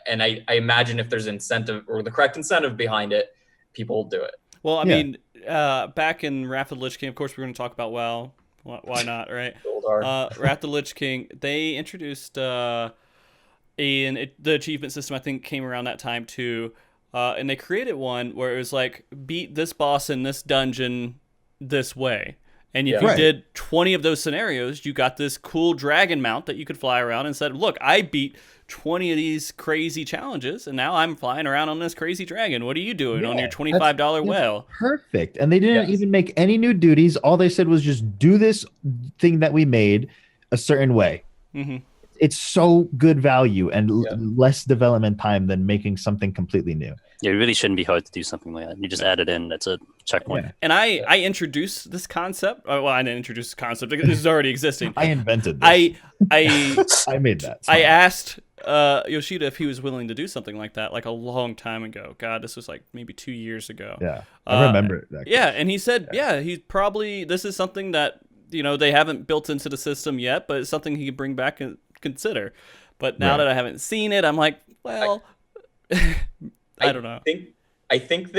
and I imagine if there's incentive or the correct incentive behind it, people will do it. Well, I mean, back in Wrath of the Lich King, of course, we're going to talk about WoW. Why not, right? Wrath of the Lich King, they introduced the achievement system, I think, came around that time too. And they created one where it was like, beat this boss in this dungeon this way. And if you did 20 of those scenarios, you got this cool dragon mount that you could fly around and said, look, I beat 20 of these crazy challenges, and now I'm flying around on this crazy dragon. What are you doing on your $25 whale? Perfect. And they didn't even make any new duties. All they said was just do this thing that we made a certain way. Mm-hmm. It's so good value and less development time than making something completely new. Yeah, it really shouldn't be hard to do something like that. You just add it in. That's a checkpoint. Yeah. And I introduced this concept. Well, I didn't introduce the concept because this is already existing. I invented this. I made that. I asked Yoshida if he was willing to do something like that, like a long time ago. God, this was like maybe 2 years ago. Yeah, I remember that. Yeah, and he said, he's probably, this is something that, they haven't built into the system yet, but it's something he could bring back and consider. But now that I haven't seen it, I'm like, well, I don't know. I think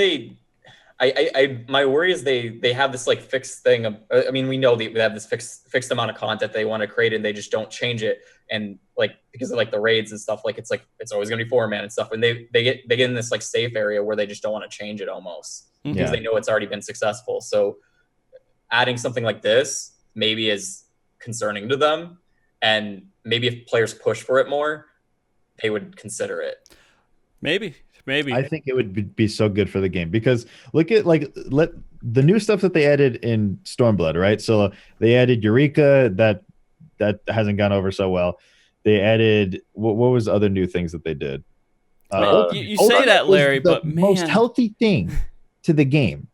my worry is they have this like fixed thing of, I mean, we know they have this fixed amount of content they want to create and they just don't change it. And like, because of like the raids and stuff, like it's always gonna be 4-man and stuff. And they get in this like safe area where they just don't want to change it almost because they know it's already been successful. So adding something like this maybe is concerning to them. And maybe if players push for it more, they would consider it. Maybe. I think it would be so good for the game because look at the new stuff that they added in Stormblood, right? So they added Eureka that hasn't gone over so well. They added what was the other new things that they did? You say that, Larry, but man, most healthy thing to the game,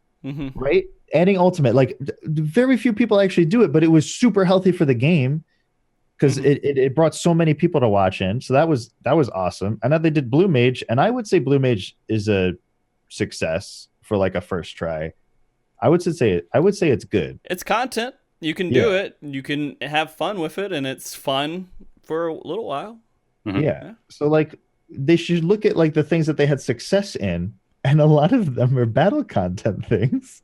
right? Adding Ultimate, like very few people actually do it, but it was super healthy for the game. Because it brought so many people to watch in, so that was awesome. And now they did Blue Mage, and I would say Blue Mage is a success for like a first try. I would say it's good. It's content. You can do it. You can have fun with it, and it's fun for a little while. Mm-hmm. Yeah. So like they should look at like the things that they had success in, and a lot of them are battle content things.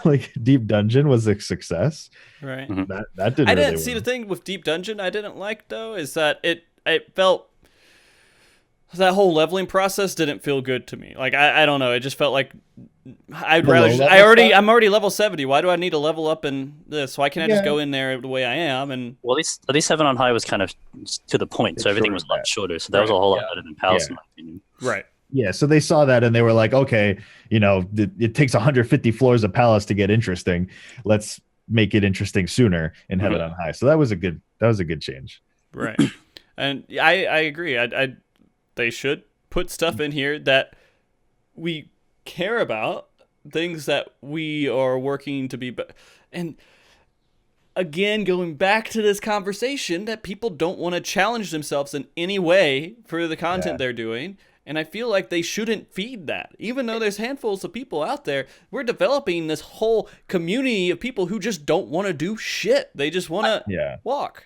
Like Deep Dungeon was a success, right? That didn't. I didn't see the thing with Deep Dungeon. I didn't like though is that it felt that whole leveling process didn't feel good to me. Like I don't know. It just felt like I'm already level 70. Why do I need to level up in this? Why can't I just go in there the way I am? And well, at least 7 on high was kind of to the point, so everything was a lot shorter. So that was a whole lot better than Palace, in my opinion. Right. Yeah, so they saw that and they were like, okay, it takes 150 floors of Palace to get interesting. Let's make it interesting sooner in Heaven on High. So that was a good change. Right. And I agree. They should put stuff in here that we care about, things that we are working to be and again, going back to this conversation that people don't want to challenge themselves in any way for the content they're doing. And I feel like they shouldn't feed that. Even though there's handfuls of people out there, we're developing this whole community of people who just don't want to do shit. They just want to walk.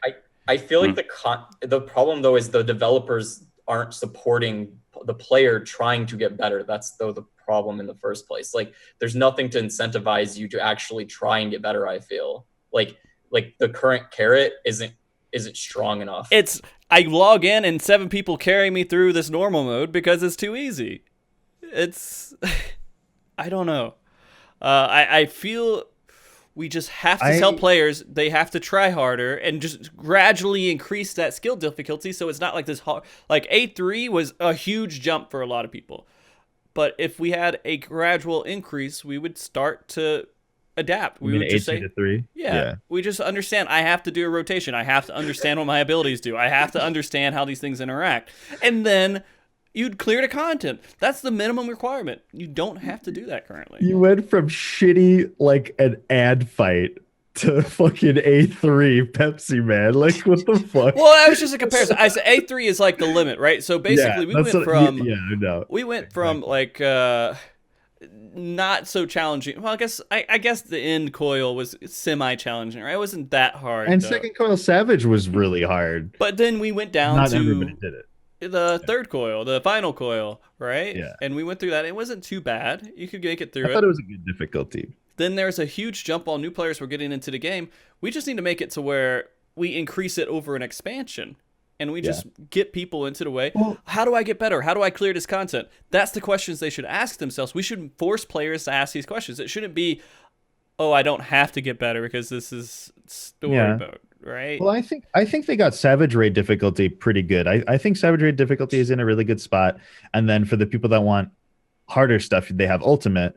I feel like the problem, though, is the developers aren't supporting the player trying to get better. That's, though, the problem in the first place. Like, there's nothing to incentivize you to actually try and get better, I feel. Like the current carrot isn't strong enough. I log in and 7 people carry me through this normal mode because it's too easy. I don't know. I feel we just have to tell players they have to try harder and just gradually increase that skill difficulty so it's not like this hard. Like A3 was a huge jump for a lot of people. But if we had a gradual increase, we would start to adapt. We would just say to 3. Yeah, we just understand I have to do a rotation. I have to understand what my abilities do. I have to understand how these things interact. And then you'd clear the content. That's the minimum requirement. You don't have to do that currently. You went from shitty like an ad fight to fucking A3 Pepsi Man. Like what the fuck? Well, that was just a comparison. I said A3 is like the limit, right? So basically we went from like not so challenging. Well, I guess the end coil was semi-challenging, right? It wasn't that hard. And though. second coil savage was really hard. But then we went down Not to everybody did it. the third coil, the final coil, right? Yeah. And we went through that. It wasn't too bad. You could make it through I thought it was a good difficulty. Then there's a huge jump while new players were getting into the game. We just need to make it to where we increase it over an expansion. And we just get people into the way. Well, How do I get better? How do I clear this content? That's the questions they should ask themselves. We should force players to ask these questions. It shouldn't be, oh, I don't have to get better because this is story mode, right? Well, I think they got Savage Raid difficulty pretty good. I think Savage Raid difficulty is in a really good spot. And then for the people that want harder stuff, they have Ultimate.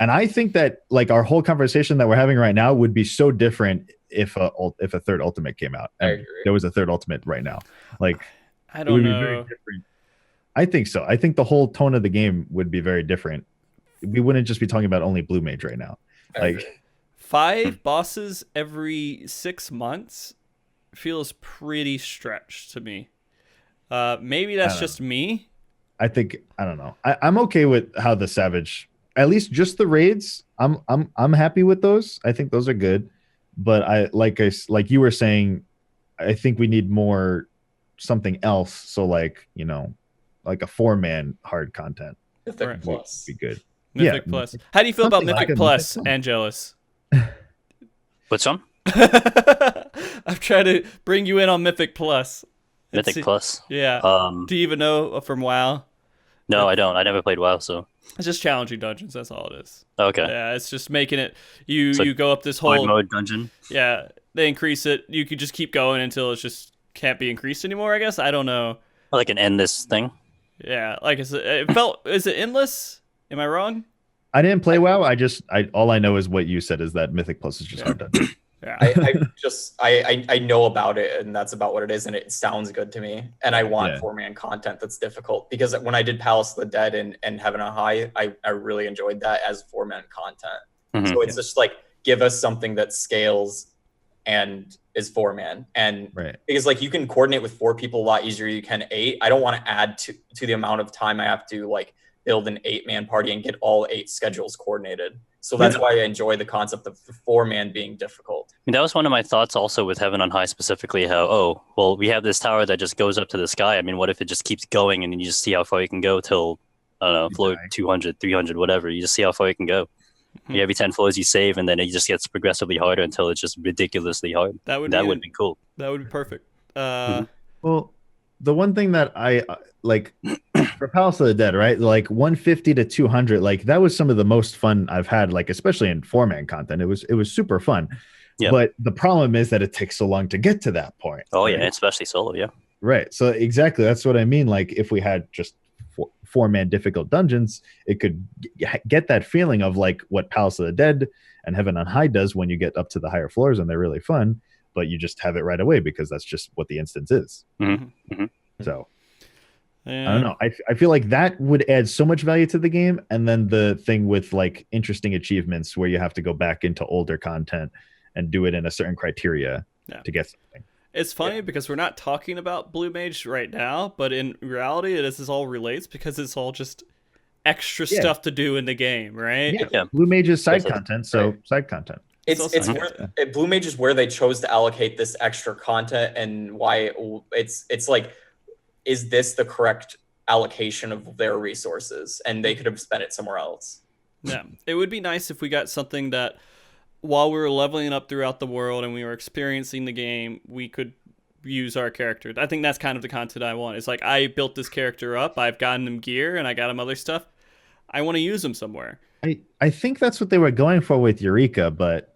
And I think that like our whole conversation that we're having right now would be so different if a third Ultimate came out. I And agree. there was a third Ultimate right now. Like I it don't would be very know. different. I think so. I think the whole tone of the game would be very different. We wouldn't just be talking about only Blue Mage right now. I agree. Like 5 bosses every 6 months feels pretty stretched to me. Maybe that's don't just me. I don't know. I'm okay with how the Savage, at least just the raids. I'm happy with those. I think those are good. But like you were saying, I think we need more something else. So like like a 4-man hard content Mythic Right. would Plus. be good. Mythic Yeah. Plus. How do you feel about Something like Mythic a Plus, Mythic Plus. Angelus? Which one? I'm trying to bring you in on Mythic Plus. Mythic Plus. Yeah. Do you even know from WoW? No, I don't. I never played WoW, so It's just challenging dungeons. That's all it is. okay. Yeah, it's just making it. You So you go up this Horde whole. mode dungeon. Yeah, they increase it. You could just keep going until it's just can't be increased anymore. I guess I don't know. Like an endless thing. Yeah, like it felt. Is it endless? Am I wrong? I didn't play WoW. All I know is what you said is that Mythic Plus is just hard done. Yeah. I know about it, and that's about what it is, and it sounds good to me. And I want Yeah. 4-man content that's difficult, because when I did Palace of the Dead and Heaven on High, I really enjoyed that as 4-man content. Mhm. So it's just like, give us something that scales and is 4-man. And Right. because like you can coordinate with 4 people a lot easier than you can 8. I don't want to add to the amount of time I have to like build an 8-man party and get all 8 schedules coordinated. So that's why I enjoy the concept of the 4-man being difficult. I mean, that was one of my thoughts also with Heaven on High specifically, how, we have this tower that just goes up to the sky. I mean, what if it just keeps going and then you just see how far you can go till, I don't know, floor die. 200, 300, whatever. You just see how far you can go. Every 10 floors you save, and then it just gets progressively harder until it's just ridiculously hard. that would That would be cool. That would be perfect. Well, the one thing that I like for Palace of the Dead, right? Like 150 to 200, like that was some of the most fun I've had, like especially in 4-man content. It was super fun. Yeah. But the problem is that it takes so long to get to that point. Oh, right? yeah, especially solo, yeah. Right. So exactly, that's what I mean. Like if we had just 4-man difficult dungeons, it could get that feeling of like what Palace of the Dead and Heaven on High does when you get up to the higher floors, and they're really fun. But you just have it right away because that's just what the instance is. So Yeah. I don't know. I feel like that would add so much value to the game. And then the thing with like interesting achievements where you have to go back into older content and do it in a certain criteria to get something. It's funny because we're not talking about Blue Mage right now, but in reality, this all relates because it's all just extra stuff to do in the game, right? Yeah. Blue Mage is side Yes, content, so side content. It's also where Blue Mage is where they chose to allocate this extra content, and why it's like, is this the correct allocation of their resources? And they could have spent it somewhere else. Yeah. It would be nice if we got something that while we were leveling up throughout the world and we were experiencing the game, we could use our character. I think that's kind of the content I want. It's like, I built this character up, I've gotten him gear, and I got him other stuff. I want to use him somewhere. I think that's what they were going for with Eureka, but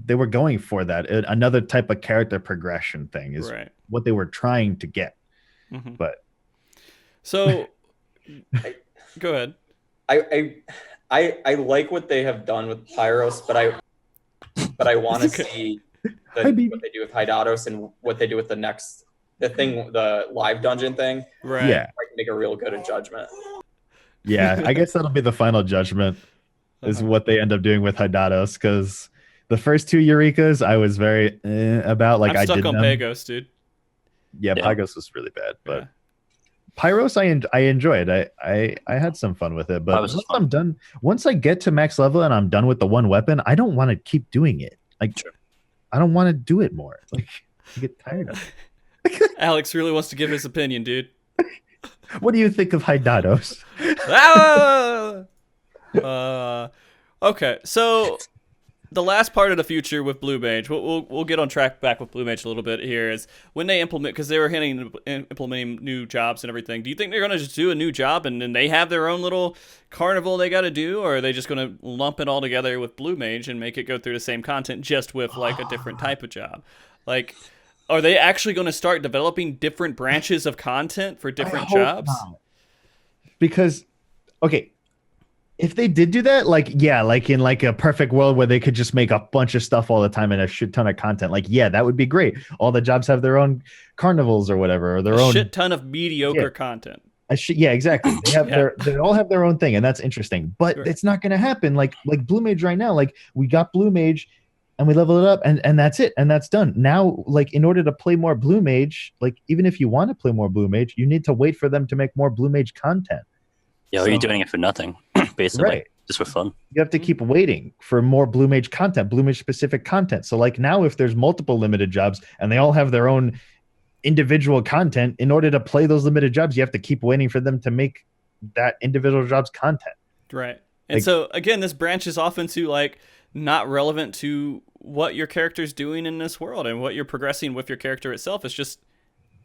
they were going for that. Another type of character progression thing is Right. what they were trying to get. Mhm. But So, go ahead. I like what they have done with Pyros, but I want to see Hi, baby. what they do with Hydatos and what they do with the live dungeon thing. Right. yeah, I can make a real good judgment. yeah, I guess that'll be the final judgment is what they end up doing with Hydatos, because the first 2 Eurekas I was very about. Like I'm stuck I did on them. Pagos, dude. Yeah, Yeah. Pagos was really bad, but Pyros, I enjoyed. I had some fun with it, but Pyros is once fun. I'm done, once I get to max level and I'm done with the one weapon, I don't want to keep doing it. Like, Sure. I don't want to do it more. Like, I get tired of it. Alex really wants to give his opinion, dude. What do you think of Hydados? Okay, so the last part of the future with Blue Mage, we'll get on track back with Blue Mage a little bit here, is when they implement, because they were implementing new jobs and everything. Do you think they're gonna just do a new job and then they have their own little carnival they got to do, or are they just gonna lump it all together with Blue Mage and make it go through the same content just with like a different type of job? Like, are they actually going to start developing different branches of content for different jobs? Not. Because, okay, if they did do that, like, yeah, like in like a perfect world where they could just make a bunch of stuff all the time and a shit ton of content, like, yeah, that would be great. All the jobs have their own carnivals or whatever, or their own shit ton of mediocre content. Yeah, exactly. They have they all have their own thing, and that's interesting. But Sure. it's not going to happen. Like Blue Mage right now. Like, we got Blue Mage, and we level it up, and that's it, and that's done. Now, like, in order to play more Blue Mage, like, even if you want to play more Blue Mage, you need to wait for them to make more Blue Mage content. Yeah, or you're doing it for nothing, basically, Right. just for fun. You have to keep waiting for more Blue Mage content, Blue Mage specific content. So, like, now if there's multiple limited jobs and they all have their own individual content, in order to play those limited jobs, you have to keep waiting for them to make that individual job's content. Right. And Like, so again, this branches off into like not relevant to what your character's doing in this world and what you're progressing with your character itself. It's just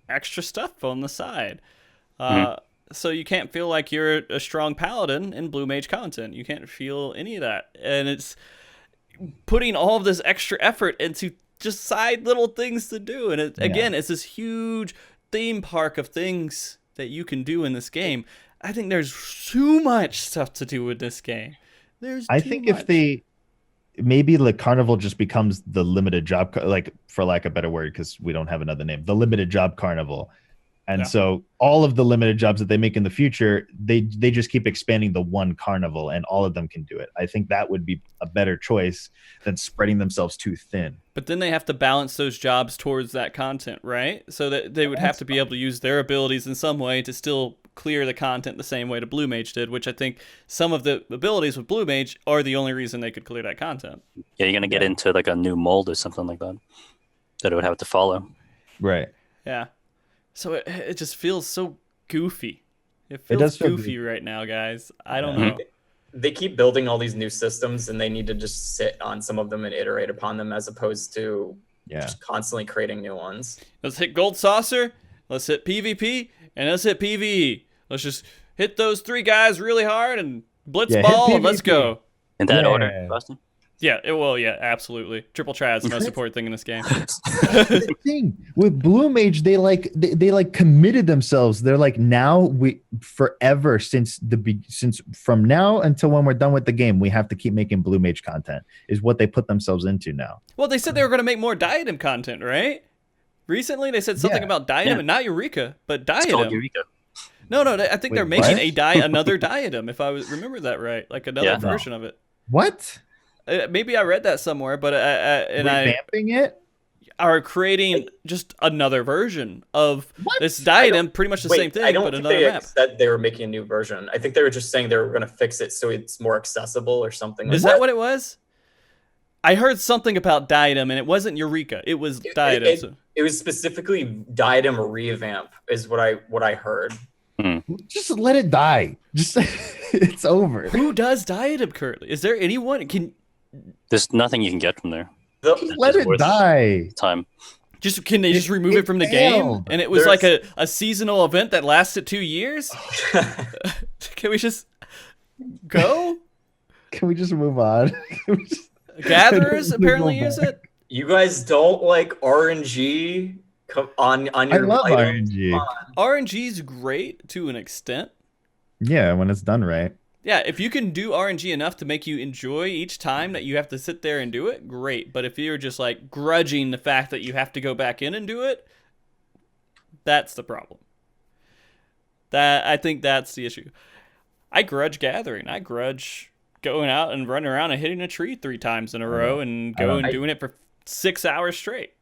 extra stuff on the side. So you can't feel like you're a strong paladin in Blue Mage content. You can't feel any of that. And it's putting all of this extra effort into just side little things to do. And again, it's this huge theme park of things that you can do in this game. I think there's too much stuff to do with this game. I think if they maybe the carnival just becomes the limited job, like, for lack of a better word, because we don't have another name, the limited job carnival. And so all of the limited jobs that they make in the future, they just keep expanding the one carnival and all of them can do it. I think that would be a better choice than spreading themselves too thin. But then they have to balance those jobs towards that content, right? So that they would have to be able to use their abilities in some way to still clear the content the same way the Blue Mage did, which I think some of the abilities with Blue Mage are the only reason they could clear that content. Yeah, you're going to get into like a new mold or something like that that it would have to follow. Right. Yeah. So it just feels so goofy. It feels goofy right now, guys. I don't know. They keep building all these new systems and they need to just sit on some of them and iterate upon them as opposed to just constantly creating new ones. Let's hit Gold Saucer, let's hit PvP, and let's hit PvE. Let's just hit those three guys really hard and blitzball and let's go. In that order, Boston? Yeah, absolutely. Triple Trad's the most important thing in this game. That's the thing with Blue Mage, they committed themselves. They're like, now we forever since from now until when we're done with the game, we have to keep making Blue Mage content. Is what they put themselves into now. Well, they said they were going to make more Diadem content, right? Recently, they said something about Diadem and not Eureka, but Diadem. It's called Eureka. No, I think they're making another Diadem. If I remember that right, like another version of it. What? Maybe I read that somewhere, but revamping it, are creating just another version of this Diadem, pretty much the same thing, but another map. Said they were making a new version. I think they were just saying they were going to fix it so it's more accessible or something. Is that what it was? I heard something about Diadem, and it wasn't Eureka. It was Diadem. It was specifically Diadem revamp, is what I heard. Just let it die. Just it's over. Who does Diadem currently? Is there anyone? There's nothing you can get from there. Just let it die. Time. Can they just remove it from the game? And it was like a seasonal event that lasted 2 years? Can we just go? Can we just move on? Gatherers apparently use it. You guys don't like RNG on your I love RNG. RNG's great to an extent. Yeah, when it's done right. Yeah, if you can do RNG enough to make you enjoy each time that you have to sit there and do it, great. But if you're just like grudging the fact that you have to go back in and do it, that's the problem. I think that's the issue. I grudge gathering. I grudge going out and running around and hitting a tree 3 times in a row and doing it for 6 hours straight.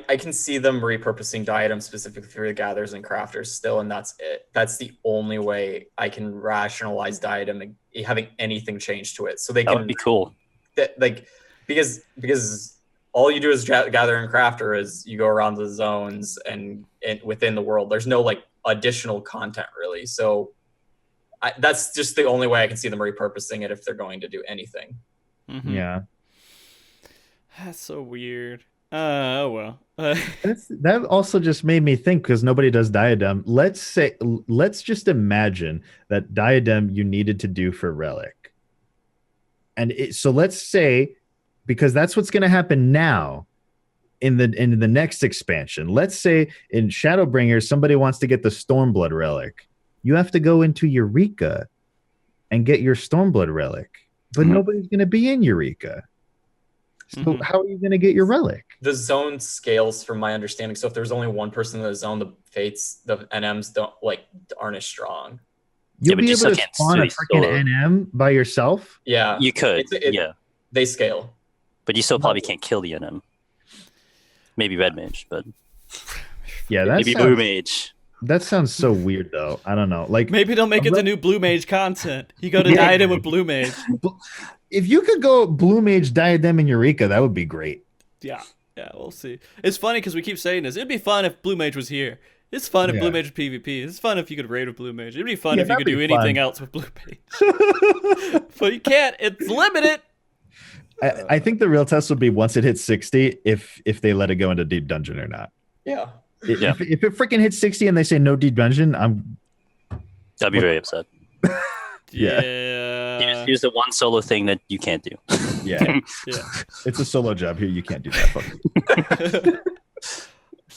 I can see them repurposing Diadem specifically for the gatherers and crafters still, and that's it. That's the only way I can rationalize Diadem and having anything change to it. So they That can would be cool. like because all you do as gather and crafter is you go around the zones and within the world. There's no like additional content really. So that's just the only way I can see them repurposing it if they're going to do anything. Mm-hmm. Yeah. That's so weird. Oh well. That also just made me think, because nobody does Diadem. Let's just imagine that Diadem you needed to do for Relic. And so let's say, because that's what's going to happen now in the next expansion. Let's say in Shadowbringers, somebody wants to get the Stormblood Relic. You have to go into Eureka and get your Stormblood Relic. But nobody's going to be in Eureka. So how are you going to get your relic? The zone scales from my understanding. So if there's only one person in the zone, the fates, the NMs aren't as strong. You'll but be you able still to can't spawn a really freaking store. NM by yourself? Yeah. You could, yeah. They scale. But you still probably can't kill the NM. Maybe Red Mage, but Yeah, that maybe Blue Mage. That sounds so weird, though. I don't know. Like, maybe they'll make it the new Blue Mage content. You go to Diadem with Blue Mage. if you could go Blue Mage, Diadem, and Eureka, that would be great. Yeah, we'll see. It's funny because we keep saying this. It'd be fun if Blue Mage was here. It's fun if Blue Mage was PvP. It's fun if you could raid with Blue Mage. It'd be fun if you could do anything else with Blue Mage. But you can't. It's limited. I think the real test would be once it hits 60, if they let it go into Deep Dungeon or not. Yeah. If it freaking hits 60 and they say no Deep Dungeon, I'd be very upset. Yeah. Here's the one solo thing that you can't do. Yeah. It's a solo job here. You can't do that. Fuck you.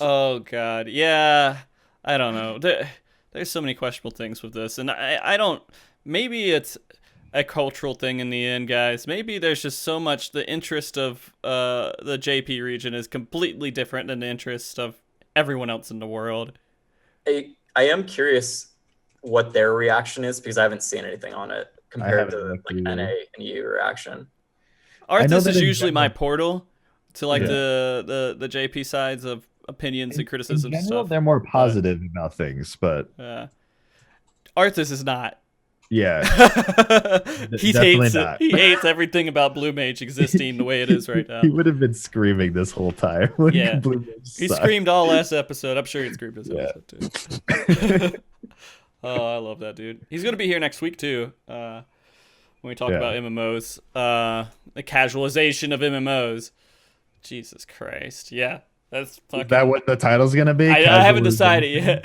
Oh God. Yeah. I don't know. There's so many questionable things with this, and I don't. Maybe it's a cultural thing in the end, guys. Maybe there's just so much. The interest of the JP region is completely different than the interest of everyone else in the world. I am curious what their reaction is, because I haven't seen anything on it compared to like NA and EU reaction. Arthas is usually my portal to like the JP sides of opinions and criticisms in general, stuff. they're more positive about things, but Arthas is not. Yeah. He hates it. He hates everything about Blue Mage existing the way it is right now. He would have been screaming this whole time. Yeah. Blue Mage He sucks. screamed all last episode. I'm sure he screamed this episode too. Oh, I love that dude. He's gonna be here next week too. When we talk about MMOs, the casualization of MMOs. Jesus Christ, yeah, that's fucking. Is that what the title's gonna be? I haven't decided yet.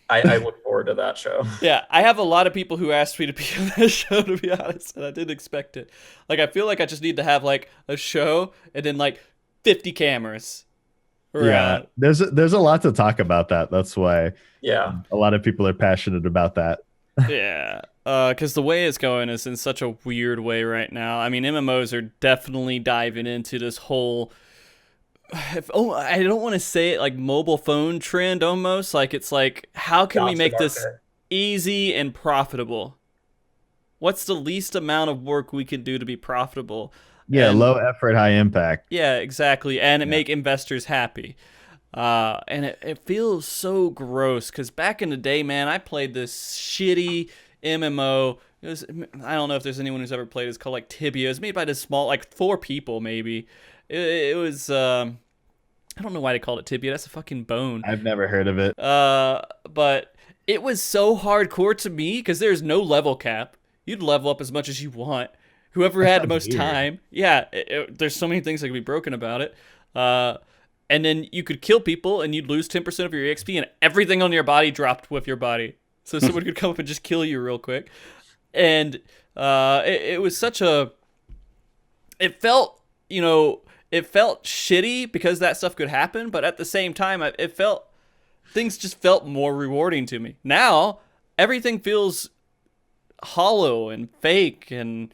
I look forward to that show. Yeah, I have a lot of people who asked me to be on that show, to be honest, and I didn't expect it. Like, I feel like I just need to have like a show and then like 50 cameras. Yeah, there's a lot to talk about that. That's why Yeah. a lot of people are passionate about that. Yeah, because the way it's going is in such a weird way right now. I mean, MMOs are definitely diving into this whole. I don't want to say it like mobile phone trend almost. Like, it's like, how can we make this easy and profitable? What's the least amount of work we can do to be profitable? Yeah, low effort, high impact. Yeah, exactly. And it make investors happy. And it feels so gross because back in the day, man, I played this shitty MMO. I don't know if there's anyone who's ever played it. It's called like Tibia. It was made by this small, like 4 people maybe. It was, I don't know why they called it Tibia. That's a fucking bone. I've never heard of it. But it was so hardcore to me because there's no level cap. You'd level up as much as you want. Whoever had the most time. Yeah, there's so many things that could be broken about it. And then you could kill people and you'd lose 10% of your EXP and everything on your body dropped with your body. So someone could come up and just kill you real quick. And it was such a... It felt, it felt shitty because that stuff could happen, but at the same time, things just felt more rewarding to me. Now, everything feels hollow and fake and...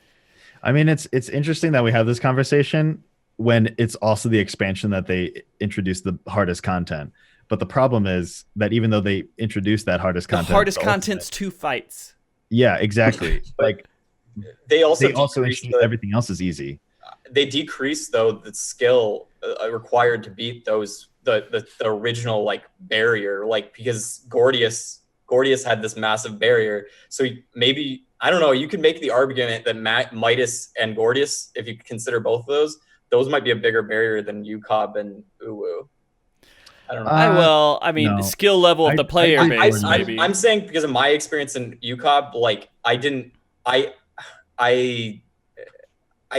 I mean, it's interesting that we have this conversation when it's also the expansion that they introduced the hardest content. But the problem is that even though they introduced that hardest content, the hardest content's 2 fights. Yeah, exactly. Like they also introduced everything else is easy. they decreased though the skill required to beat those the original like barrier, like because Gordius had this massive barrier. So maybe, I don't know, you could make the argument that Midas and Gordius, if you consider both of those might be a bigger barrier than UCOB and Uwu. I don't know. I mean, no. skill level of the player base, maybe. I'm saying because of my experience in UCOB, like I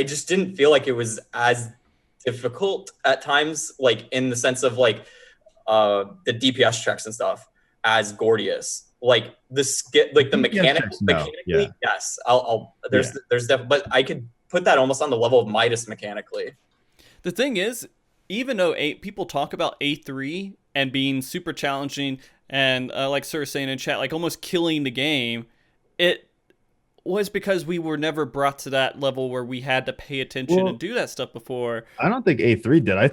just didn't feel like it was as difficult at times, like in the sense of like the DPS checks and stuff as Gordius. Like the mechanically, yes. There's definitely, but I could put that almost on the level of Midas mechanically. The thing is, even though people talk about A3 and being super challenging and like Sir saying in chat, like almost killing the game, it was because we were never brought to that level where we had to pay attention and do that stuff before. I don't think A3 did. I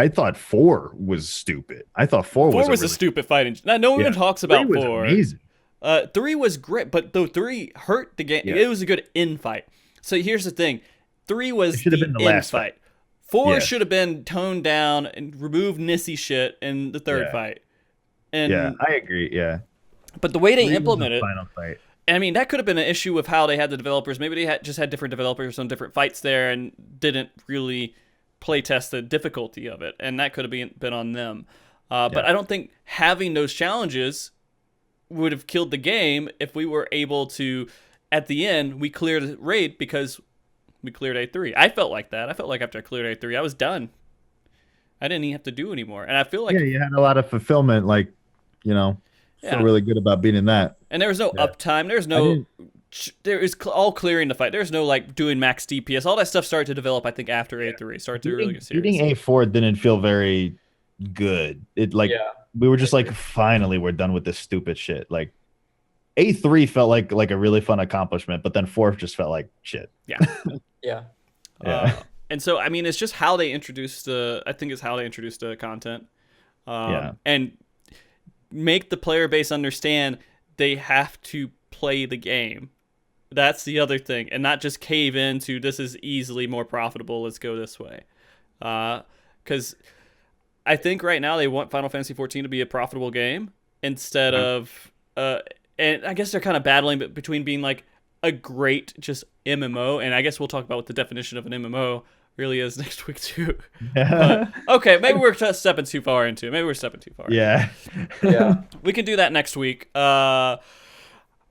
thought 4 was stupid. I thought 4 was a stupid fighting. Now, no one even talks about 4. Amazing. 3 was great, but though 3 hurt the game, it was a good in fight. So here's the thing: 3 was the in fight. 4 should have been toned down and removed Nissy shit in the third fight. And I agree. Yeah, but the way they implemented it, final fight. I mean, that could have been an issue with how they had the developers. Maybe they just had different developers on different fights there and didn't really play test the difficulty of it, and that could have been on them. But I don't think having those challenges would have killed the game if we were able to, at the end, we cleared the raid because we cleared A3. I felt like that. I felt like after I cleared A3, I was done. I didn't even have to do anymore. And I feel like... Yeah, you had a lot of fulfillment, like, feel really good about beating that. And there was no uptime. There's no... There is all clearing the fight. There's no like doing max DPS. All that stuff started to develop, I think, after A3. Started to really get serious. Beating A4 didn't feel very good. We were just like, finally, we're done with this stupid shit. Like A3 felt like a really fun accomplishment, but then 4 just felt like shit. Yeah. Yeah. And so, I mean, it's just how they introduced I think it's how they introduced the content. And make the player base understand they have to play the game. That's the other thing, and not just cave into this is easily more profitable, let's go this way. Because I think right now they want Final Fantasy 14 to be a profitable game instead of and I guess they're kind of battling between being like a great just MMO, and I guess we'll talk about what the definition of an MMO really is next week too. Okay, maybe we're stepping too far into it. Maybe we're stepping too far. Yeah. We can do that next week.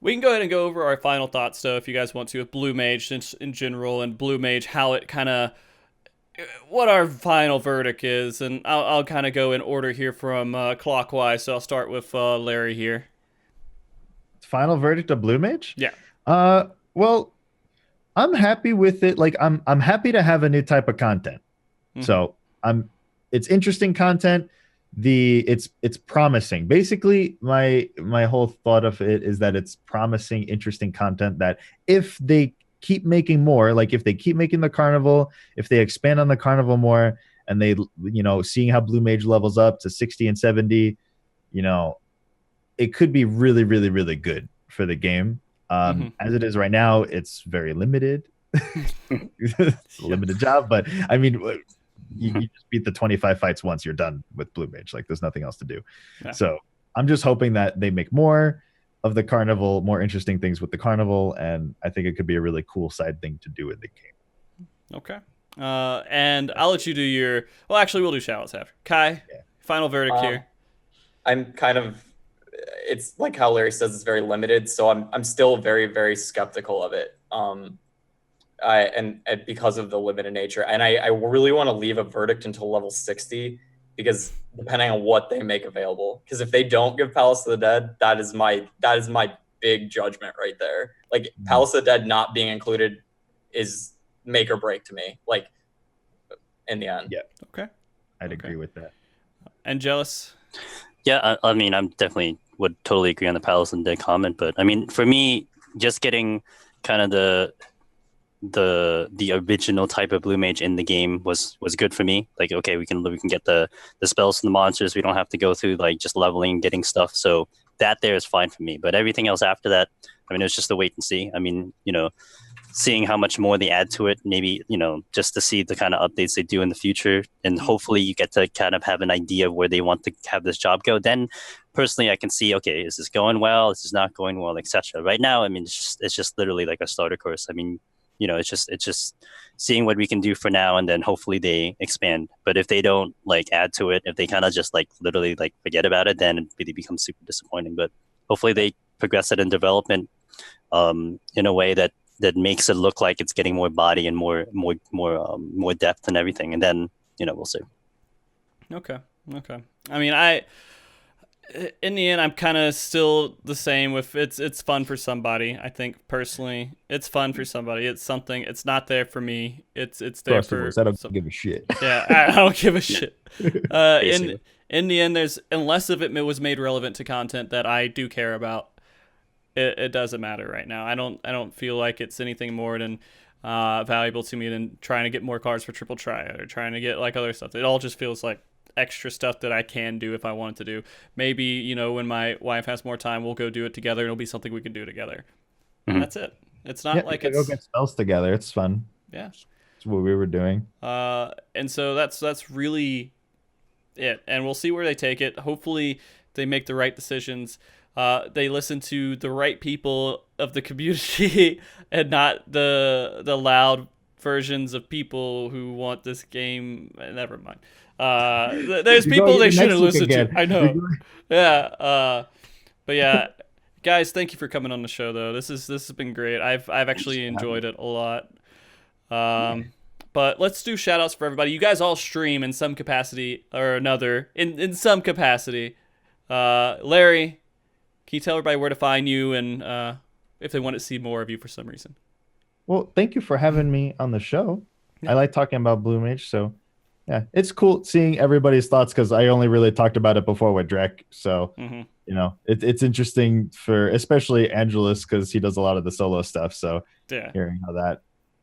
We can go ahead and go over our final thoughts, though, if you guys want to, with Blue Mage in general, and Blue Mage, how it kind of, what our final verdict is. And I'll kind of go in order here from clockwise. So I'll start with Larry here. Final verdict of Blue Mage? Yeah. Well, I'm happy with it. Like I'm happy to have a new type of content. Mm-hmm. So it's interesting content. It's promising. Basically, my whole thought of it is that it's promising, interesting content that if they keep making more, like if they keep making the Carnival, if they expand on the Carnival more, and they, seeing how Blue Mage levels up to 60 and 70, it could be really, really, really good for the game. As it is right now, it's very limited. It's a limited job, but I mean, you just beat the 25 fights once, you're done with Blue Mage. Like, there's nothing else to do. Yeah. So I'm just hoping that they make more of the Carnival, more interesting things with the Carnival, and I think it could be a really cool side thing to do in the game. Okay. And I'll let you do your... Well, actually, we'll do shout-outs after. Kai, final verdict here. I'm kind of... It's like how Larry says, it's very limited, so I'm still very, very skeptical of it. And because of the limited nature, and I really want to leave a verdict until level 60, because depending on what they make available, because if they don't give Palace of the Dead, that is my big judgment right there. Like, Palace of the Dead not being included is make or break to me, like, in the end. Yeah. Okay. I'd agree with that. Angelus? Yeah, I mean, I'm definitely would totally agree on the Palace and Dead comment, but I mean, for me, just getting kind of the original type of Blue Mage in the game was good for me. Like, okay, we can get the spells from the monsters. We don't have to go through like just leveling, getting stuff. So that there is fine for me. But everything else after that, I mean, it was just a wait and see. I mean, seeing how much more they add to it, maybe, just to see the kind of updates they do in the future. And hopefully you get to kind of have an idea of where they want to have this job go. Then personally, I can see, okay, is this going well? Is this not going well, etc. Right now, I mean, it's just literally like a starter course. I mean, it's just seeing what we can do for now, and then hopefully they expand. But if they don't like add to it, if they kind of just like literally like forget about it, then it really becomes super disappointing. But hopefully they progress it in development in a way that makes it look like it's getting more body and more depth and everything, and then we'll see. Okay. I mean, in the end, I'm kind of still the same with it's fun for somebody. I think personally, it's fun for somebody. It's something. It's not there for me. It's there for. I don't give a shit. Yeah, I don't give a shit. In the end, unless if it was made relevant to content that I do care about, it doesn't matter right now. I don't feel like it's anything more than valuable to me than trying to get more cards for Triple Triad or trying to get like other stuff. It all just feels like extra stuff that I can do if I wanted to do. Maybe, when my wife has more time, we'll go do it together. It'll be something we can do together. Mm-hmm. That's it. It's not like it's... go get spells together. It's fun. Yeah. It's what we were doing. And so that's really it. And we'll see where they take it. Hopefully they make the right decisions. They listen to the right people of the community and not the loud versions of people who want this game. Never mind. There's people they shouldn't listen to. I know. Yeah. But yeah, guys, thank you for coming on the show though. This has been great. I've actually enjoyed it a lot. But let's do shout outs for everybody. You guys all stream in some capacity or another. In some capacity. Larry, can you tell everybody where to find you and if they want to see more of you for some reason? Well, thank you for having me on the show. Yeah. I like talking about Blue Mage, so yeah, it's cool seeing everybody's thoughts because I only really talked about it before with Drek. So, it's interesting for especially Angelus because he does a lot of the solo stuff. So, hearing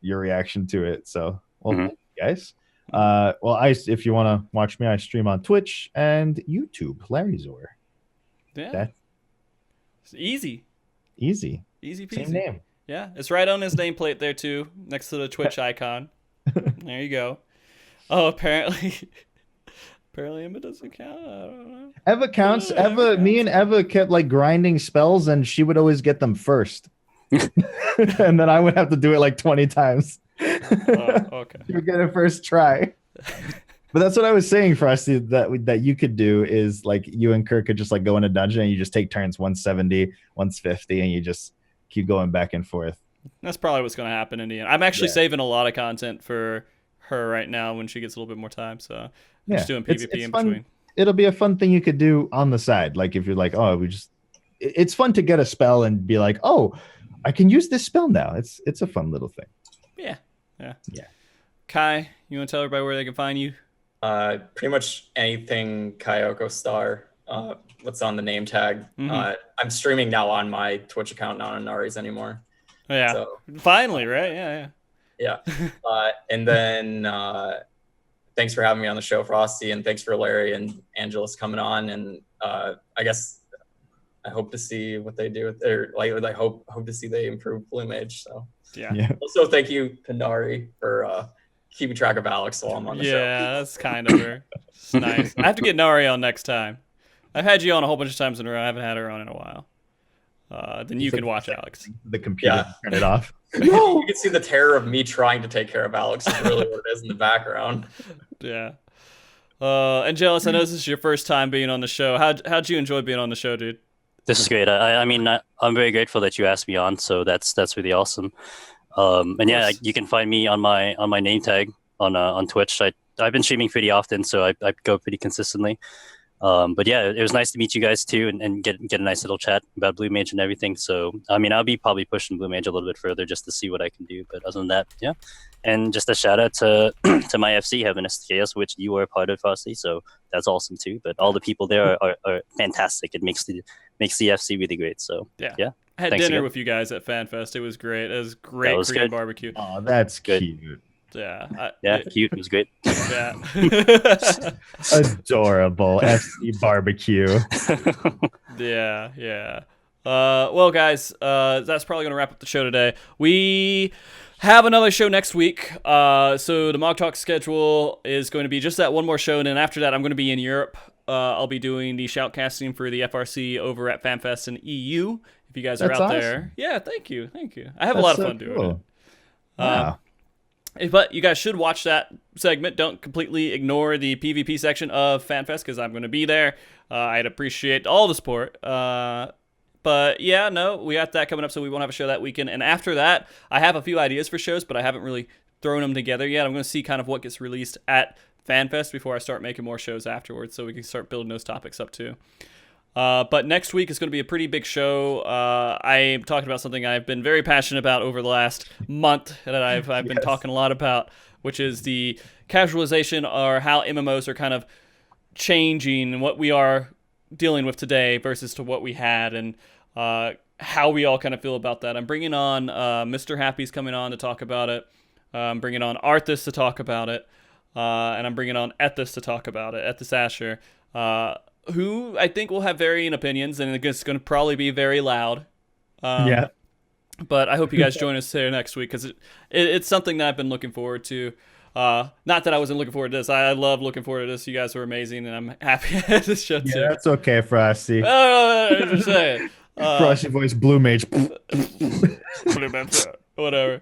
your reaction to it. So, thank you guys. If you want to watch me, I stream on Twitch and YouTube, Larryzaur. Yeah. It's easy peasy. Same name. Yeah, it's right on his nameplate there too, next to the Twitch icon. There you go. Oh, apparently Emma doesn't count. I don't know. Eva counts. Me and Eva kept like grinding spells, and she would always get them first, and then I would have to do it like 20 times. Okay. She would get it first try. But that's what I was saying, Frosty, that you could do is like you and Kirk could just like go in a dungeon and you just take turns 170, 150, and you just keep going back and forth. That's probably what's going to happen in the end. I'm actually saving a lot of content for her right now when she gets a little bit more time. So I'm just doing PvP it's in fun. between. It'll be a fun thing you could do on the side. Like if you're like, it's fun to get a spell and be like, oh, I can use this spell now. It's a fun little thing. Yeah. Kai, you want to tell everybody where they can find you? Pretty much anything Kaiyoko Star. What's on the name tag. I'm streaming now on my Twitch account, not on Nari's anymore. Yeah. So, finally, right? Yeah. And then thanks for having me on the show, Frosty, and thanks for Larry and Angelus coming on. And I guess I hope to see what they do with their I hope to see they improve Blue Mage. So yeah. Also, thank you to Nari for keeping track of Alex while I'm on the show. Yeah, that's kind of her. It's nice. I have to get Nari on next time. I've had you on a whole bunch of times in a row. I haven't had her on in a while. Then you can watch Alex. The computer, turn it off. No, you can see the terror of me trying to take care of Alex. Is really what it is in the background. Yeah. Angelus, I know this is your first time being on the show. How'd you enjoy being on the show, dude? This is great. I mean, I'm very grateful that you asked me on. So that's really awesome. And yeah, you can find me on my name tag on Twitch. I've been streaming pretty often, so I go pretty consistently. But yeah, it was nice to meet you guys too, and get a nice little chat about Blue Mage and everything. So I mean, I'll be probably pushing Blue Mage a little bit further just to see what I can do. But other than that, yeah. And just a shout out to to my FC, Heaven SKS, which you are a part of, Frosty. So that's awesome too. But all the people there are fantastic. It makes the FC really great. So yeah. I had dinner with you guys at FanFest. It was great. It was great Korean barbecue. Oh, that's good. Cute. Yeah. Cute. It was great. Yeah. Adorable FC barbecue. Yeah. Well, guys, that's probably going to wrap up the show today. We have another show next week. So the MogTalk schedule is going to be just that one more show, and then after that, I'm going to be in Europe. I'll be doing the shoutcasting for the FRC over at FanFest in EU. If you guys are That's out awesome. there, yeah, thank you. I have a lot of fun doing it. Wow. But you guys should watch that segment. Don't completely ignore the PvP section of FanFest because I'm going to be there. I'd appreciate all the support. But yeah, no, we got that coming up, so we won't have a show that weekend. And after that, I have a few ideas for shows, but I haven't really thrown them together yet. I'm going to see kind of what gets released at FanFest before I start making more shows afterwards, so we can start building those topics up too. But next week is going to be a pretty big show. I'm talking about something I've been very passionate about over the last month that I've been talking a lot about, which is the casualization or how MMOs are kind of changing what we are dealing with today versus to what we had, and how we all kind of feel about that. I'm bringing on Mr. Happy's coming on to talk about it. I'm bringing on Arthas to talk about it. And I'm bringing on Ethis to talk about it, Ethis Asher, who I think will have varying opinions, and it's going to probably be very loud. Yeah. But I hope you guys join us there next week, because it's something that I've been looking forward to. Not that I wasn't looking forward to this. I love looking forward to this. You guys were amazing, and I'm happy at this show too. Yeah, that's okay, Frosty. Just saying. Frosty voice, Blue Mage. Whatever.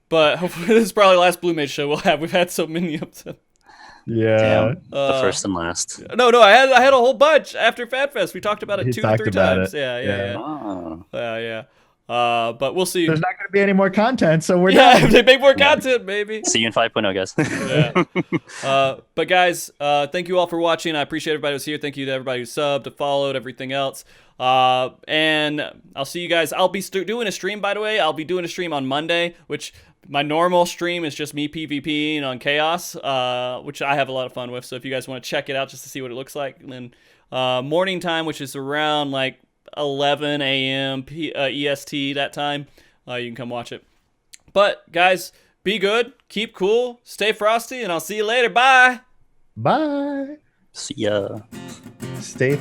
But hopefully this is probably the last Blue Mage show we'll have. We've had so many of them. Yeah. Damn, the first and last. No, I had a whole bunch after FatFest. We talked about it He 2 to 3 talked about times. it. Yeah. Oh. Yeah. But we'll see. There's not going to be any more content, so we're Yeah, done. if they make more content, maybe. See you in 5.0, guys. Yeah. But guys, thank you all for watching. I appreciate everybody who's here. Thank you to everybody who subbed, followed, everything else. And I'll see you guys. I'll be doing a stream, by the way. I'll be doing a stream on Monday, which my normal stream is just me PvPing on Chaos, which I have a lot of fun with. So if you guys want to check it out just to see what it looks like. And then morning time, which is around like 11 a.m. EST that time, you can come watch it. But guys, be good, keep cool, stay frosty, and I'll see you later. Bye. Bye. See ya. Stay.